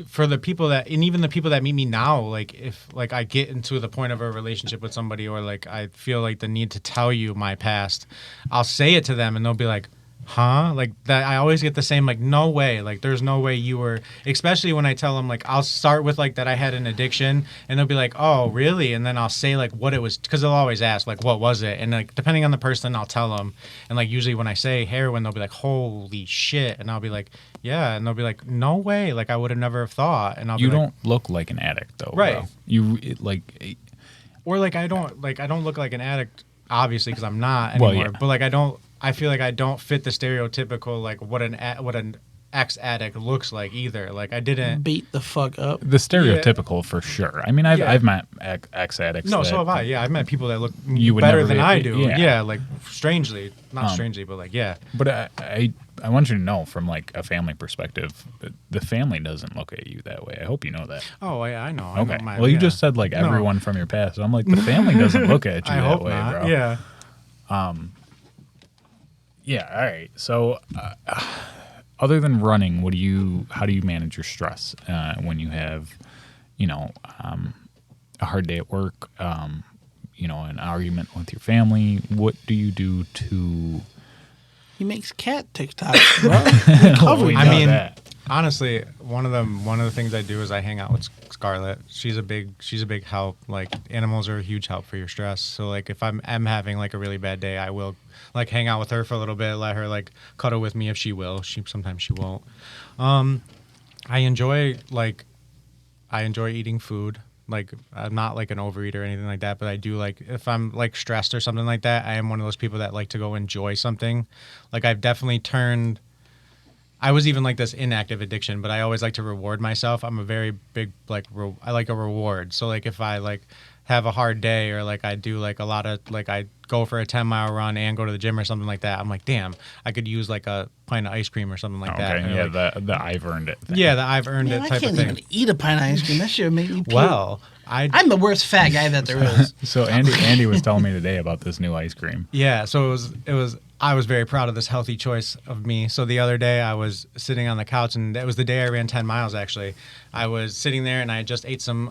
for the people that, and even the people that meet me now, like if like I get into the point of a relationship with somebody, or like I feel like the need to tell you my past, I'll say it to them and they'll be like, huh? Like that. I always get the same, like, no way. Like there's no way you were, especially when I tell them, like, I'll start with like that I had an addiction, and they'll be like, oh really? And then I'll say like what it was, because they'll always ask like, what was it? And like depending on the person, I'll tell them. And like usually when I say heroin, they'll be like, holy shit. And I'll be like, yeah. And they'll be like, no way. Like I would have never thought. And I'll be You like, don't look like an addict though, right? Bro. Or like I don't look like an addict, obviously, because I'm not anymore. Well, yeah. But like I feel like I don't fit the stereotypical like what an ex-addict looks like either. Like I didn't beat the fuck up. The stereotypical for sure. I mean, I've met ex-addicts. No, so have I. Yeah, I've met people that look You would better never than be- I do. yeah. Yeah, like strangely, not strangely, but like yeah. But I want you to know, from like a family perspective, the family doesn't look at you that way. I hope you know that. Oh, yeah, I know. Okay. I know Well, you just said like everyone from your past. So I'm like, the family doesn't look at you I that hope way, not. bro. Yeah. Yeah. All right. So, other than running, how do you manage your stress when you have, a hard day at work, an argument with your family? What do you do to? He makes cat TikToks, bro. Recovery. I mean, that. honestly, one of the things I do is I hang out with Scarlett. She's a big help. Like animals are a huge help for your stress. So like if I'm having like a really bad day, I will like hang out with her for a little bit, let her like cuddle with me if she will. Sometimes she won't. I enjoy eating food. Like I'm not like an overeater or anything like that, but I do like if I'm like stressed or something like that, I am one of those people that like to go enjoy something. Like I've definitely turned. I was even like this inactive addiction, but I always like to reward myself. I'm a very big I like a reward. So like if I like have a hard day or like I do like a lot of like I go for a 10-mile run and go to the gym or something like that, I'm like, damn, I could use like a pint of ice cream or something like that. Okay, yeah, like, the I've earned it thing. yeah, the I've earned Man, it I type can't of thing. even eat a pint of ice cream. That shit would make me puke. Well, I'm the worst fat guy that there is. So Andy was telling me today about this new ice cream. yeah, so it was I was very proud of this healthy choice of me. So the other day I was sitting on the couch, and it was the day I ran 10 miles actually. I was sitting there and I just ate some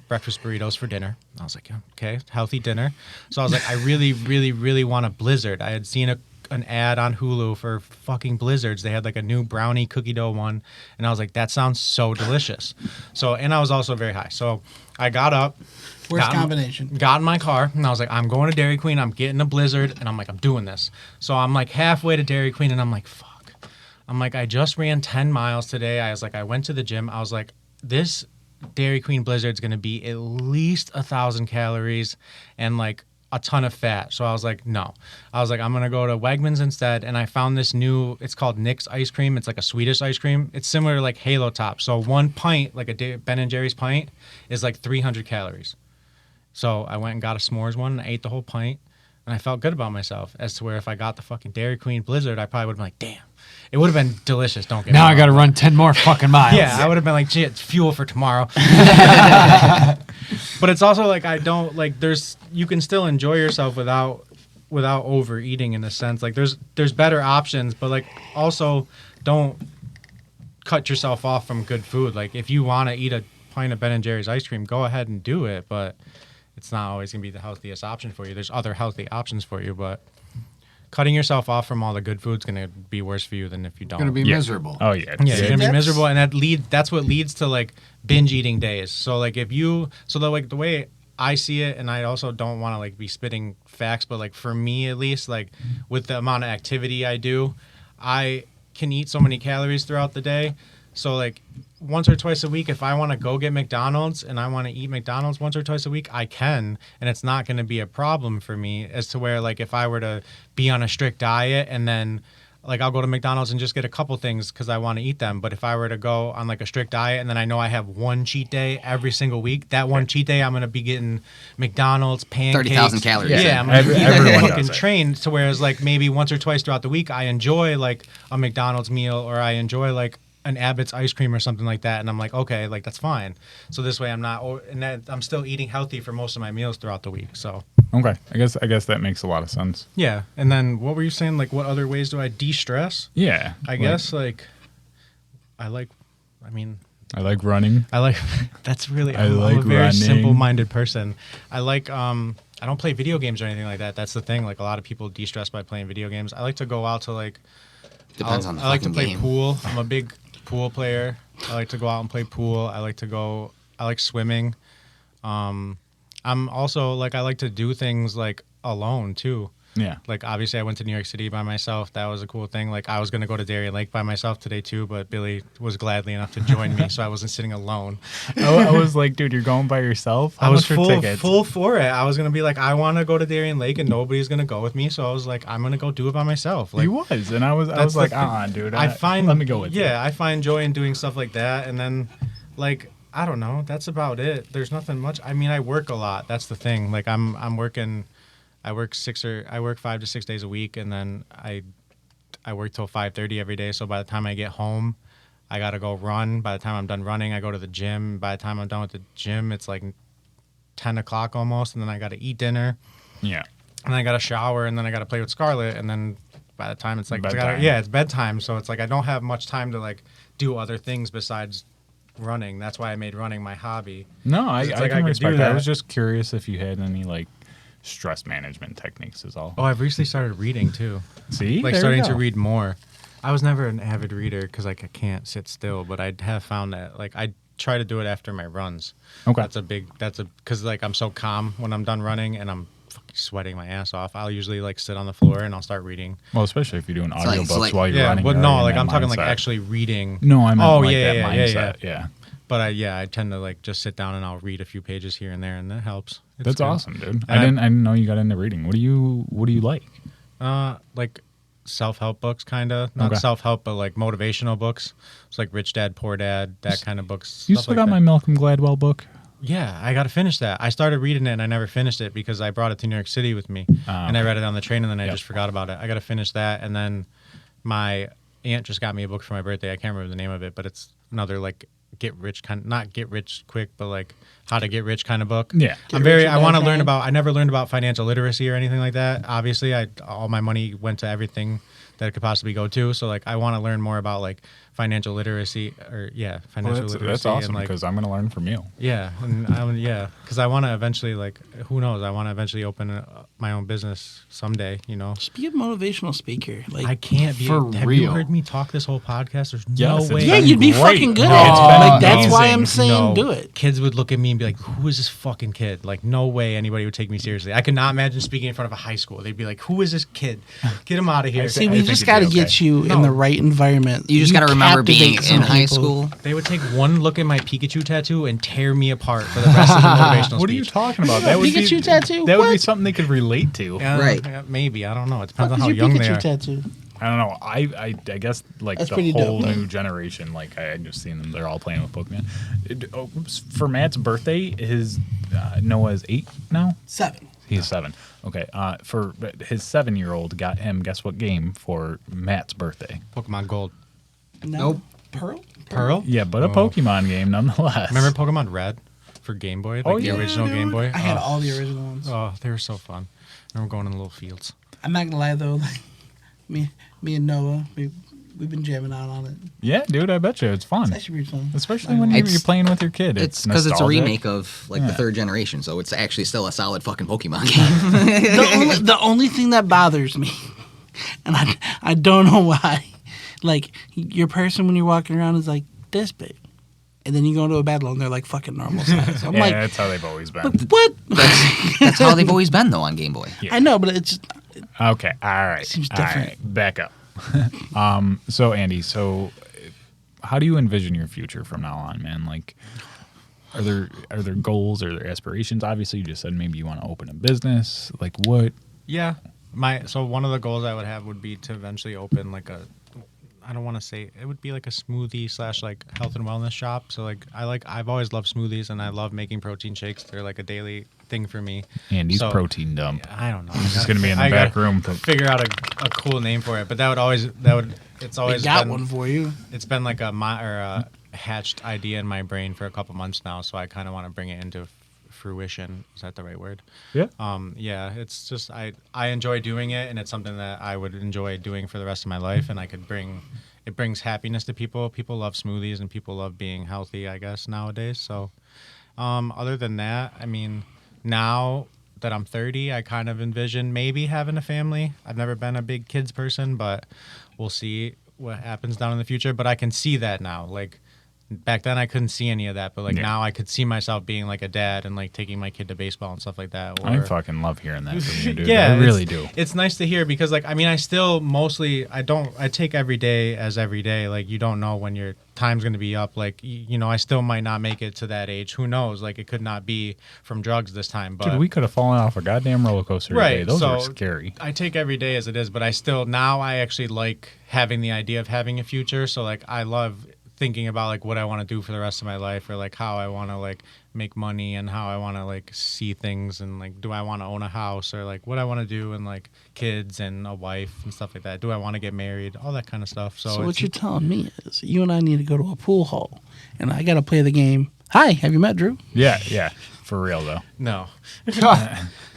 breakfast burritos for dinner. I was like, okay, healthy dinner. So I was like, I really, really, really want a Blizzard. I had seen an ad on Hulu for fucking Blizzards. They had like a new brownie cookie dough one, and I was like, that sounds so delicious. So, and I was also very high. So I got up. Worst combination. Got in my car, and I was like, I'm going to Dairy Queen. I'm getting a Blizzard, and I'm like, I'm doing this. So I'm like halfway to Dairy Queen, and I'm like, fuck. I'm like, I just ran 10 miles today. I was like, I went to the gym. I was like, this Dairy Queen Blizzard's going to be at least 1,000 calories and like a ton of fat. So I was like, no. I was like, I'm going to go to Wegmans instead. And I found this new, it's called Nick's ice cream. It's like a Swedish ice cream. It's similar to like Halo Top. So one pint, like a Ben & Jerry's pint, is like 300 calories. So I went and got a s'mores one and I ate the whole pint. And I felt good about myself as to where if I got the fucking Dairy Queen Blizzard, I probably would have been like, damn. It would have been delicious, don't get me Now wrong. I got to run 10 more fucking miles. Yeah, I would have been like, gee, it's fuel for tomorrow. But it's also like I don't like you can still enjoy yourself without overeating in a sense. Like there's better options, but like also don't cut yourself off from good food. Like if you want to eat a pint of Ben & Jerry's ice cream, go ahead and do it, but it's not always going to be the healthiest option for you. There's other healthy options for you, but cutting yourself off from all the good food's going to be worse for you than if you don't. Going to be miserable. Oh yeah. Yeah, you're gonna be miserable, and that's what leads to like binge eating days. So like the way I see it, and I also don't want to like be spitting facts, but like for me at least, like with the amount of activity I do, I can eat so many calories throughout the day. So like once or twice a week, if I want to go get McDonald's and I want to eat McDonald's once or twice a week, I can, and it's not going to be a problem for me. As to where like if I were to be on a strict diet and then like I'll go to McDonald's and just get a couple things because I want to eat them. But if I were to go on like a strict diet and then I know I have one cheat day every single week, that one cheat day I'm going to be getting McDonald's, pancakes. 30,000 calories. Yeah, I'm going to be Everyone fucking does it. trained to whereas like maybe once or twice throughout the week I enjoy like a McDonald's meal or I enjoy like an Abbott's ice cream or something like that, and I'm like, okay, like that's fine. So this way I'm not, and that I'm still eating healthy for most of my meals throughout the week. So Okay. I guess that makes a lot of sense. yeah. And then what were you saying? Like, what other ways do I de-stress? Yeah. I guess like I like running. that's really I I'm like a very running. simple-minded person. I like I don't play video games or anything like that. That's the thing. Like a lot of people de-stress by playing video games. I like to go out to like Depends on the I like to fucking play game. pool. I'm a big pool player. I like to go out and play pool. I like swimming. I'm also like I like to do things like alone too. Yeah. Like obviously I went to New York City by myself. That was a cool thing. Like I was gonna go to Darien Lake by myself today too, but Billy was gladly enough to join me, so I wasn't sitting alone. I was like, dude, you're going by yourself? I was How much are tickets? full for it. I was gonna be like, I want to go to Darien Lake, and nobody's gonna go with me. So I was like, I'm gonna go do it by myself. Like He was, and I was that's like, the thing. dude. Let me go with you. Yeah, I find joy in doing stuff like that, and then like I don't know. That's about it. There's nothing much. I mean, I work a lot. That's the thing. Like I'm working. I work 5 to 6 days a week, and then I work till 5:30 every day. So by the time I get home, I gotta go run. By the time I'm done running, I go to the gym. By the time I'm done with the gym, it's like 10 o'clock almost, and then I gotta eat dinner, Yeah. and then I gotta shower, and then I gotta play with Scarlett, and then by the time it's like Bedtime. it's bedtime. So it's like I don't have much time to like do other things besides running. That's why I made running my hobby. No, I It's like I can could respect do that. I that. was just curious if you had any like stress management techniques is all. Oh, I've recently started reading too. See? Like There starting you to go. read more. I was never an avid reader because like I can't sit still, but I have found that like I try to do it after my runs. Okay. Because like I'm so calm when I'm done running and I'm fucking sweating my ass off. I'll usually like sit on the floor and I'll start reading. Well, especially if you're doing like- audiobooks so like- while you're Yeah, running. but you're no, already in like that I'm talking like mindset. actually reading. No, I meant Oh, like yeah, that yeah, yeah, mindset. Yeah. But I tend to like just sit down and I'll read a few pages here and there, and that helps. It's That's good. awesome, dude. And I didn't know you got into reading. What do you like? Like self-help books, kind of. Not Okay. self-help, but like motivational books. It's like Rich Dad, Poor Dad, that kind of books. You stuff still like got that. my Malcolm Gladwell book? Yeah, I got to finish that. I started reading it and I never finished it because I brought it to New York City with me. And I read it on the train and then I Yep. just forgot about it. I got to finish that. And then my aunt just got me a book for my birthday. I can't remember the name of it, but it's another like not get rich quick, but like how to get rich kind of book. Yeah. I want to learn about, I never learned about financial literacy or anything like that. Obviously, all my money went to everything that it could possibly go to. So like I want to learn more about like financial literacy financial literacy. That's awesome and, like, because I'm going to learn from you. yeah, and because I want to eventually, like, who knows? I want to eventually open my own business someday. You know, Just be a motivational speaker. Like, I can't be. For have you real. heard me talk this whole podcast? There's Yes, no it's way. yeah, been you'd be great. fucking good No, at it's it. been Like, that's why amazing. I'm saying do it. Kids would look at me and be like, "Who is this fucking kid?" Like, no way anybody would take me seriously. I could not imagine speaking in front of a high school. They'd be like, "Who is this kid? Get him out of here." See, we just you'd got to be get okay. you in the right environment. You just got to remember being captivate some in high people. school. They would take one look at my Pikachu tattoo and tear me apart for the rest of the motivational What are you speech. talking about? That would Pikachu be tattoo? That would be What? something they could relate to. Yeah, Right. yeah, maybe. I don't know. It depends What on is how your young they Pikachu are. tattoo? I don't know. I guess like That's the pretty whole dope, new generation. Like I just seen them. They're all playing with Pokemon. For Matt's birthday, his Noah's 8 now. 7. He's 7. Okay. For his 7-year-old got him. Guess what game for Matt's birthday? Pokemon Gold. No. Nope. Pearl? Pearl? Yeah, but a Pokemon game nonetheless. Remember Pokemon Red for Game Boy? Like Oh, the yeah, original Game Boy? I had Oh. all the original ones. Oh, they were so fun. I remember going in the little fields. I'm not gonna lie though, like, me and Noah, we've been jamming out on it. Yeah, dude. I bet you it's fun. It's actually pretty fun. Especially when you're It's- playing with your kid. It's because it's a nostalgic. remake of like the Yeah. 3rd generation, so it's actually still a solid fucking Pokemon game. the only thing that bothers me, and I don't know why, like your person when you're walking around is like this big, and then you go into a battle and they're like fucking normal size. I'm Yeah, like, that's how they've always been. what? That's how they've always been though on Game Boy. Yeah. I know, but it's Okay, all right. Seems All different. right, back up. So Andy, how do you envision your future from now on, man? Like, are there goals? Are there aspirations? Obviously, you just said maybe you want to open a business. Like, what? Yeah. So one of the goals I would have would be to eventually open like a, I don't want to say, it would be like a smoothie / like health and wellness shop. So like I've always loved smoothies and I love making protein shakes. They're like a daily thing for me. Andy's So- protein dump. I don't know. He's just gonna be in the I back gotta room. Figure out a cool name for it, but it's I always got been, one for you. It's been like a hatched idea in my brain for a couple months now, so I kind of want to bring it into fruition. Is that the right word? Yeah. Yeah, it's just I enjoy doing it, and it's something that I would enjoy doing for the rest of my life, and it brings happiness to people. People love smoothies, and people love being healthy, I guess, nowadays. So, other than that, I mean, now that I'm 30, I kind of envision maybe having a family. I've never been a big kids person, but we'll see what happens down in the future. But I can see that now. Like, back then I couldn't see any of that, but like Yeah. now I could see myself being like a dad and like taking my kid to baseball and stuff like that. I fucking love hearing that from you, dude. Yeah, I really do. It's nice to hear because like I mean I still mostly I take every day as every day. Like you don't know when your time's going to be up. Like you know I still might not make it to that age. Who knows? Like it could not be from drugs this time. But Dude, we could have fallen off a goddamn roller coaster today. Right, Those so were scary. I take every day as it is, but I actually like having the idea of having a future. So like I love thinking about like what I want to do for the rest of my life, or like how I want to like make money and how I want to like see things, and like do I want to own a house, or like what I want to do, and like kids and a wife and stuff like that. Do I want to get married? All that kind of stuff. So, So it's- what you're telling me is you and I need to go to a pool hall, and I got to play the game. Hi, have you met Drew? Yeah. For real though. no,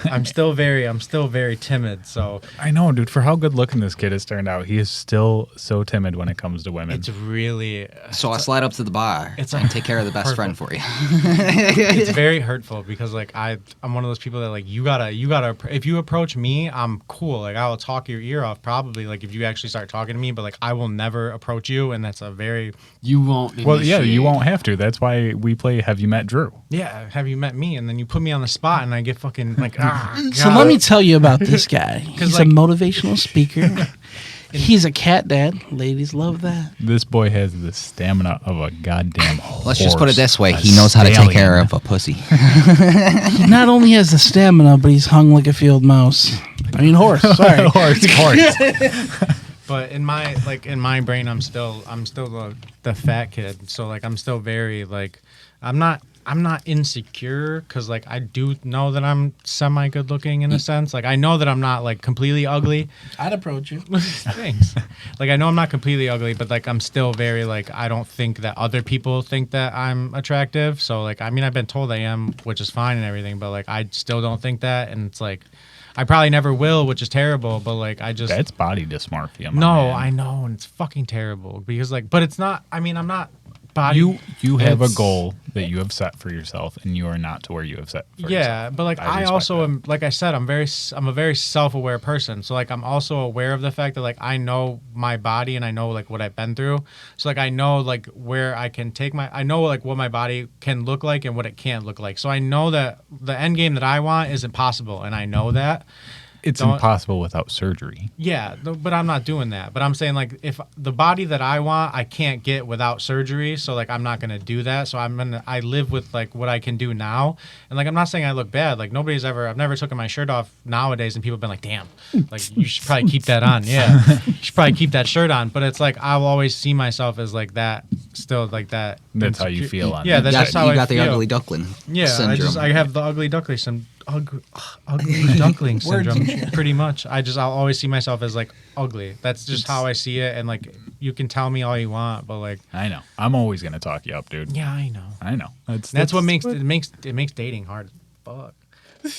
I'm still very timid. So I know, dude. For how good looking this kid has turned out, he is still so timid when it comes to women. it's really So I'll slide up to the bar It's and a- take care of the best friend for you. it's very hurtful because like I'm one of those people that like you gotta if you approach me, I'm cool. Like I will talk your ear off probably, like if you actually start talking to me, but like I will never approach you, and that's a very You won't. Well, yeah, you initiate. won't have to. That's why we play Have You Met Drew? yeah. Have you met me? And then you put me on the spot, and I get fucking like So let me tell you about this guy. He's like- a motivational speaker. He's a cat dad. Ladies love that. This boy has the stamina of a goddamn horse. Let's just put it this way: A he knows how to take stallion. care of a pussy. He not only has the stamina, but he's hung like a field mouse. I mean horse. Sorry. horse. But in my brain, I'm still the fat kid. So like I'm still very like I'm not insecure because like I do know that I'm semi good looking in a sense. Like I know that I'm not like completely ugly. I'd approach you. Thanks. Like I know I'm not completely ugly, but like I'm still very like I don't think that other people think that I'm attractive. So like I mean I've been told I am, which is fine and everything, but like I still don't think that, and it's like I probably never will, which is terrible. But like I just That's body dysmorphia. my no, man. I know, and it's fucking terrible because like, but it's not. I mean I'm not body. You have a it's- goal that you have set for yourself, and you are not to where you have set for yourself. Yeah, but like I respect also that. am, like I said, I'm a very self-aware person. So like I'm also aware of the fact that like I know my body and I know like what I've been through. So like I know like where I can take I know like what my body can look like and what it can't look like. So I know that the end game that I want isn't possible, and I know that. It's Don't- impossible without surgery. Yeah, but I'm not doing that. But I'm saying, like, if the body that I want, I can't get without surgery. So, like, I'm not going to do that. So I live with, like, what I can do now. And, like, I'm not saying I look bad. Like, I've never taken my shirt off nowadays and people have been like, damn, like, you should probably keep that on. Yeah. You should probably keep that shirt on. But it's like, I'll always see myself as, like, that, still, like, that. That's how you feel on Yeah, that. that's just how you I got the feel. ugly duckling Yeah, syndrome. I have the ugly duckling ugly duckling syndrome. Pretty much. I'll always see myself as like ugly. That's just how I see it. And like, you can tell me all you want, but like, I know. I'm always gonna talk you up, dude. yeah, I know. I know. That's what makes it makes dating hard as fuck.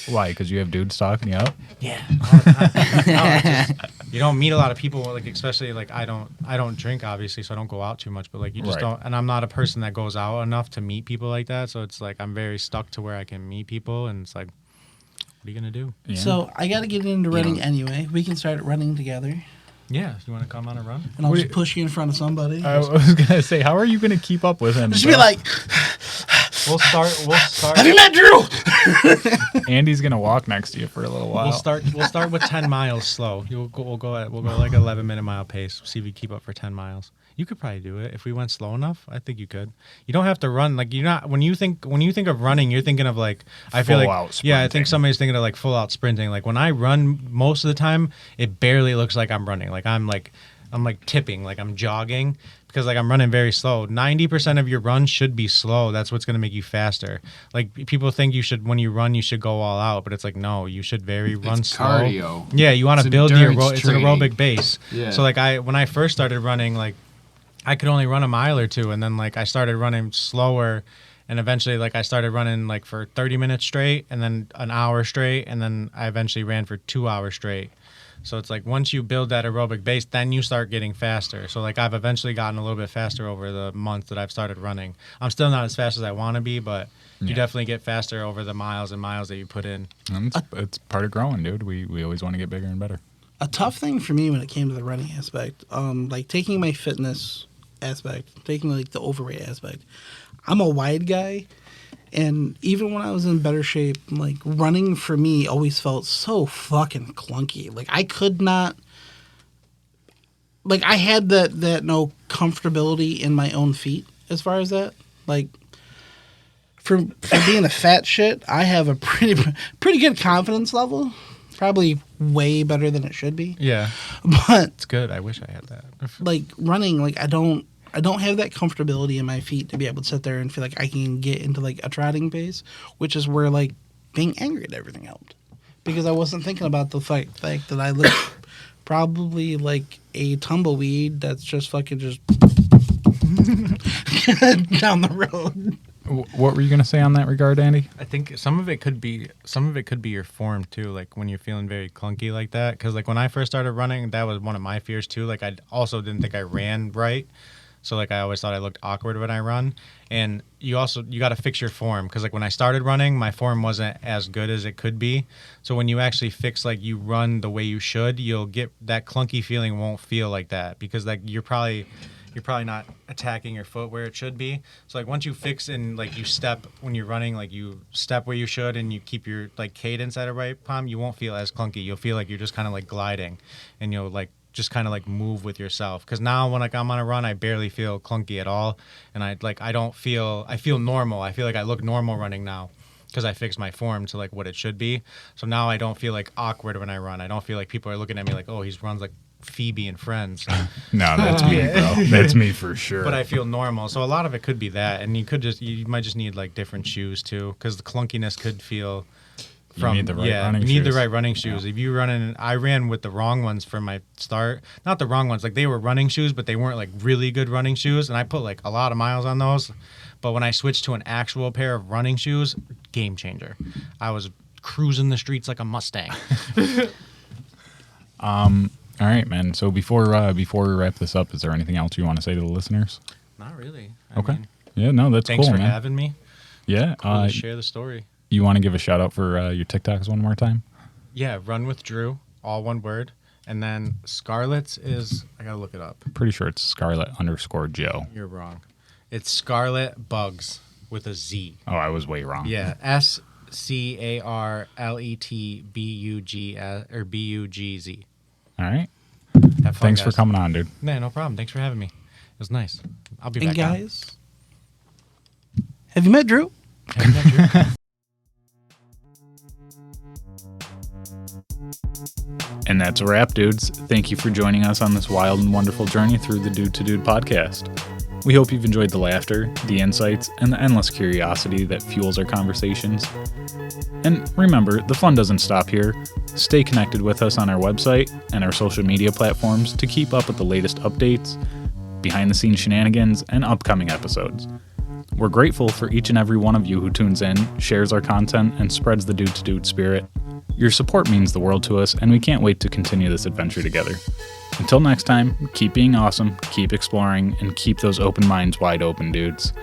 Why? Because you have dudes talking you up. Yeah. All the time. No, it's just, you don't meet a lot of people, like, especially like I don't drink, obviously, so I don't go out too much, but like you just Right. don't, and I'm not a person that goes out enough to meet people like that, so it's like I'm very stuck to where I can meet people, and it's like, what are you gonna do? Yeah. So I got to get into running anyway. We can start running together, Yeah, you want to come on a run? and I'll What just do push you in front of somebody. I was gonna say, how are you gonna keep up with him? just bro? be like, We'll start. "Have you met Drew?" Andy's gonna walk next to you for a little while. We'll start with 10 miles slow. We'll go like 11-minute mile pace. See if we keep up for 10 miles. You could probably do it if we went slow enough. I think you could. You don't have to run like you're not when you think of running, you're thinking of like I feel Full like out yeah, I sprinting. think somebody's thinking of like full out sprinting. Like when I run most of the time, it barely looks like I'm running. Like I'm tipping, like I'm jogging because like I'm running very slow. 90% of your run should be slow. That's what's going to make you faster. Like people think when you run, you should go all out, but it's like, no, you should run slow. cardio. Yeah. You want to It's build endurance it's an training. aerobic base. Yeah. So like when I first started running, like I could only run a mile or two. And then like I started running slower. And eventually, like I started running like for 30 minutes straight, and then an hour straight, and then I eventually ran for 2 hours straight. So it's like once you build that aerobic base, then you start getting faster. So like I've eventually gotten a little bit faster over the months that I've started running. I'm still not as fast as I want to be, but you Yeah. definitely get faster over the miles and miles that you put in. And it's part of growing, dude. We always want to get bigger and better. A tough thing for me when it came to the running aspect, like taking my fitness aspect, taking like the overweight aspect. I'm a wide guy, and even when I was in better shape, like running for me always felt so fucking clunky. Like I could not, like I had that no comfortability in my own feet as far as that. Like for being a fat shit, I have a pretty good confidence level. Probably way better than it should be. Yeah, But it's good. I wish I had that. like running, like I don't have that comfortability in my feet to be able to sit there and feel like I can get into like a trotting pace, which is where like being angry at everything helped, because I wasn't thinking about the fact that I look probably like a tumbleweed that's just fucking just down the road. What were you gonna say on that regard, Andy? I think some of it could be your form too, like when you're feeling very clunky like that. Because like when I first started running, that was one of my fears too. Like I also didn't think I ran right, so like I always thought I looked awkward when I run. And you got to fix your form, because like when I started running, my form wasn't as good as it could be. So when you actually fix, like you run the way you should, you'll get that clunky feeling. Won't feel like that, because like you're probably not attacking your foot where it should be. So like once you fix and like you step when you're running, like you step where you should, and you keep your like cadence at a right palm, you won't feel as clunky. You'll feel like you're just kind of like gliding, and you'll like just kind of like move with yourself. Because now when like I'm on a run, I barely feel clunky at all, and I feel normal. I feel like I look normal running now, because I fixed my form to like what it should be. So now I don't feel like awkward when I run. I don't feel like people are looking at me like, oh, he runs like Phoebe and Friends. No, that's me, bro. That's me for sure. But I feel normal. So a lot of it could be that, and you might just need like different shoes too, because the clunkiness could feel You need the right running you need the shoes. right running shoes. If you run in, I ran with the wrong ones for my start. Not the wrong ones, like they were running shoes, but they weren't like really good running shoes, and I put like a lot of miles on those. But when I switched to an actual pair of running shoes, game changer. I was cruising the streets like a Mustang. All right, man. So before we wrap this up, is there anything else you want to say to the listeners? Not really. Okay. Yeah, no, that's Thanks cool, for man. having me. Yeah. Cool to share the story. You want to give a shout out for your TikToks one more time? Yeah, Run with Drew, all one word. And then Scarlett's is, I gotta look it up. Pretty sure it's Scarlett_Joe. You're wrong. It's Scarlet Bugs with a Z. Oh, I was way wrong. Yeah, CarletBugz. All right. Have fun, Thanks for guys. coming on, dude. Yeah, no problem. Thanks for having me. It was nice. I'll be And back. down. guys, have you met Drew? Have you met Drew? And that's a wrap, dudes. Thank you for joining us on this wild and wonderful journey through the Dude to Dude podcast. We hope you've enjoyed the laughter, the insights, and the endless curiosity that fuels our conversations. And remember, the fun doesn't stop here. Stay connected with us on our website and our social media platforms to keep up with the latest updates, behind-the-scenes shenanigans, and upcoming episodes. We're grateful for each and every one of you who tunes in, shares our content, and spreads the Dude to Dude spirit. Your support means the world to us, and we can't wait to continue this adventure together. Until next time, keep being awesome, keep exploring, and keep those open minds wide open, dudes.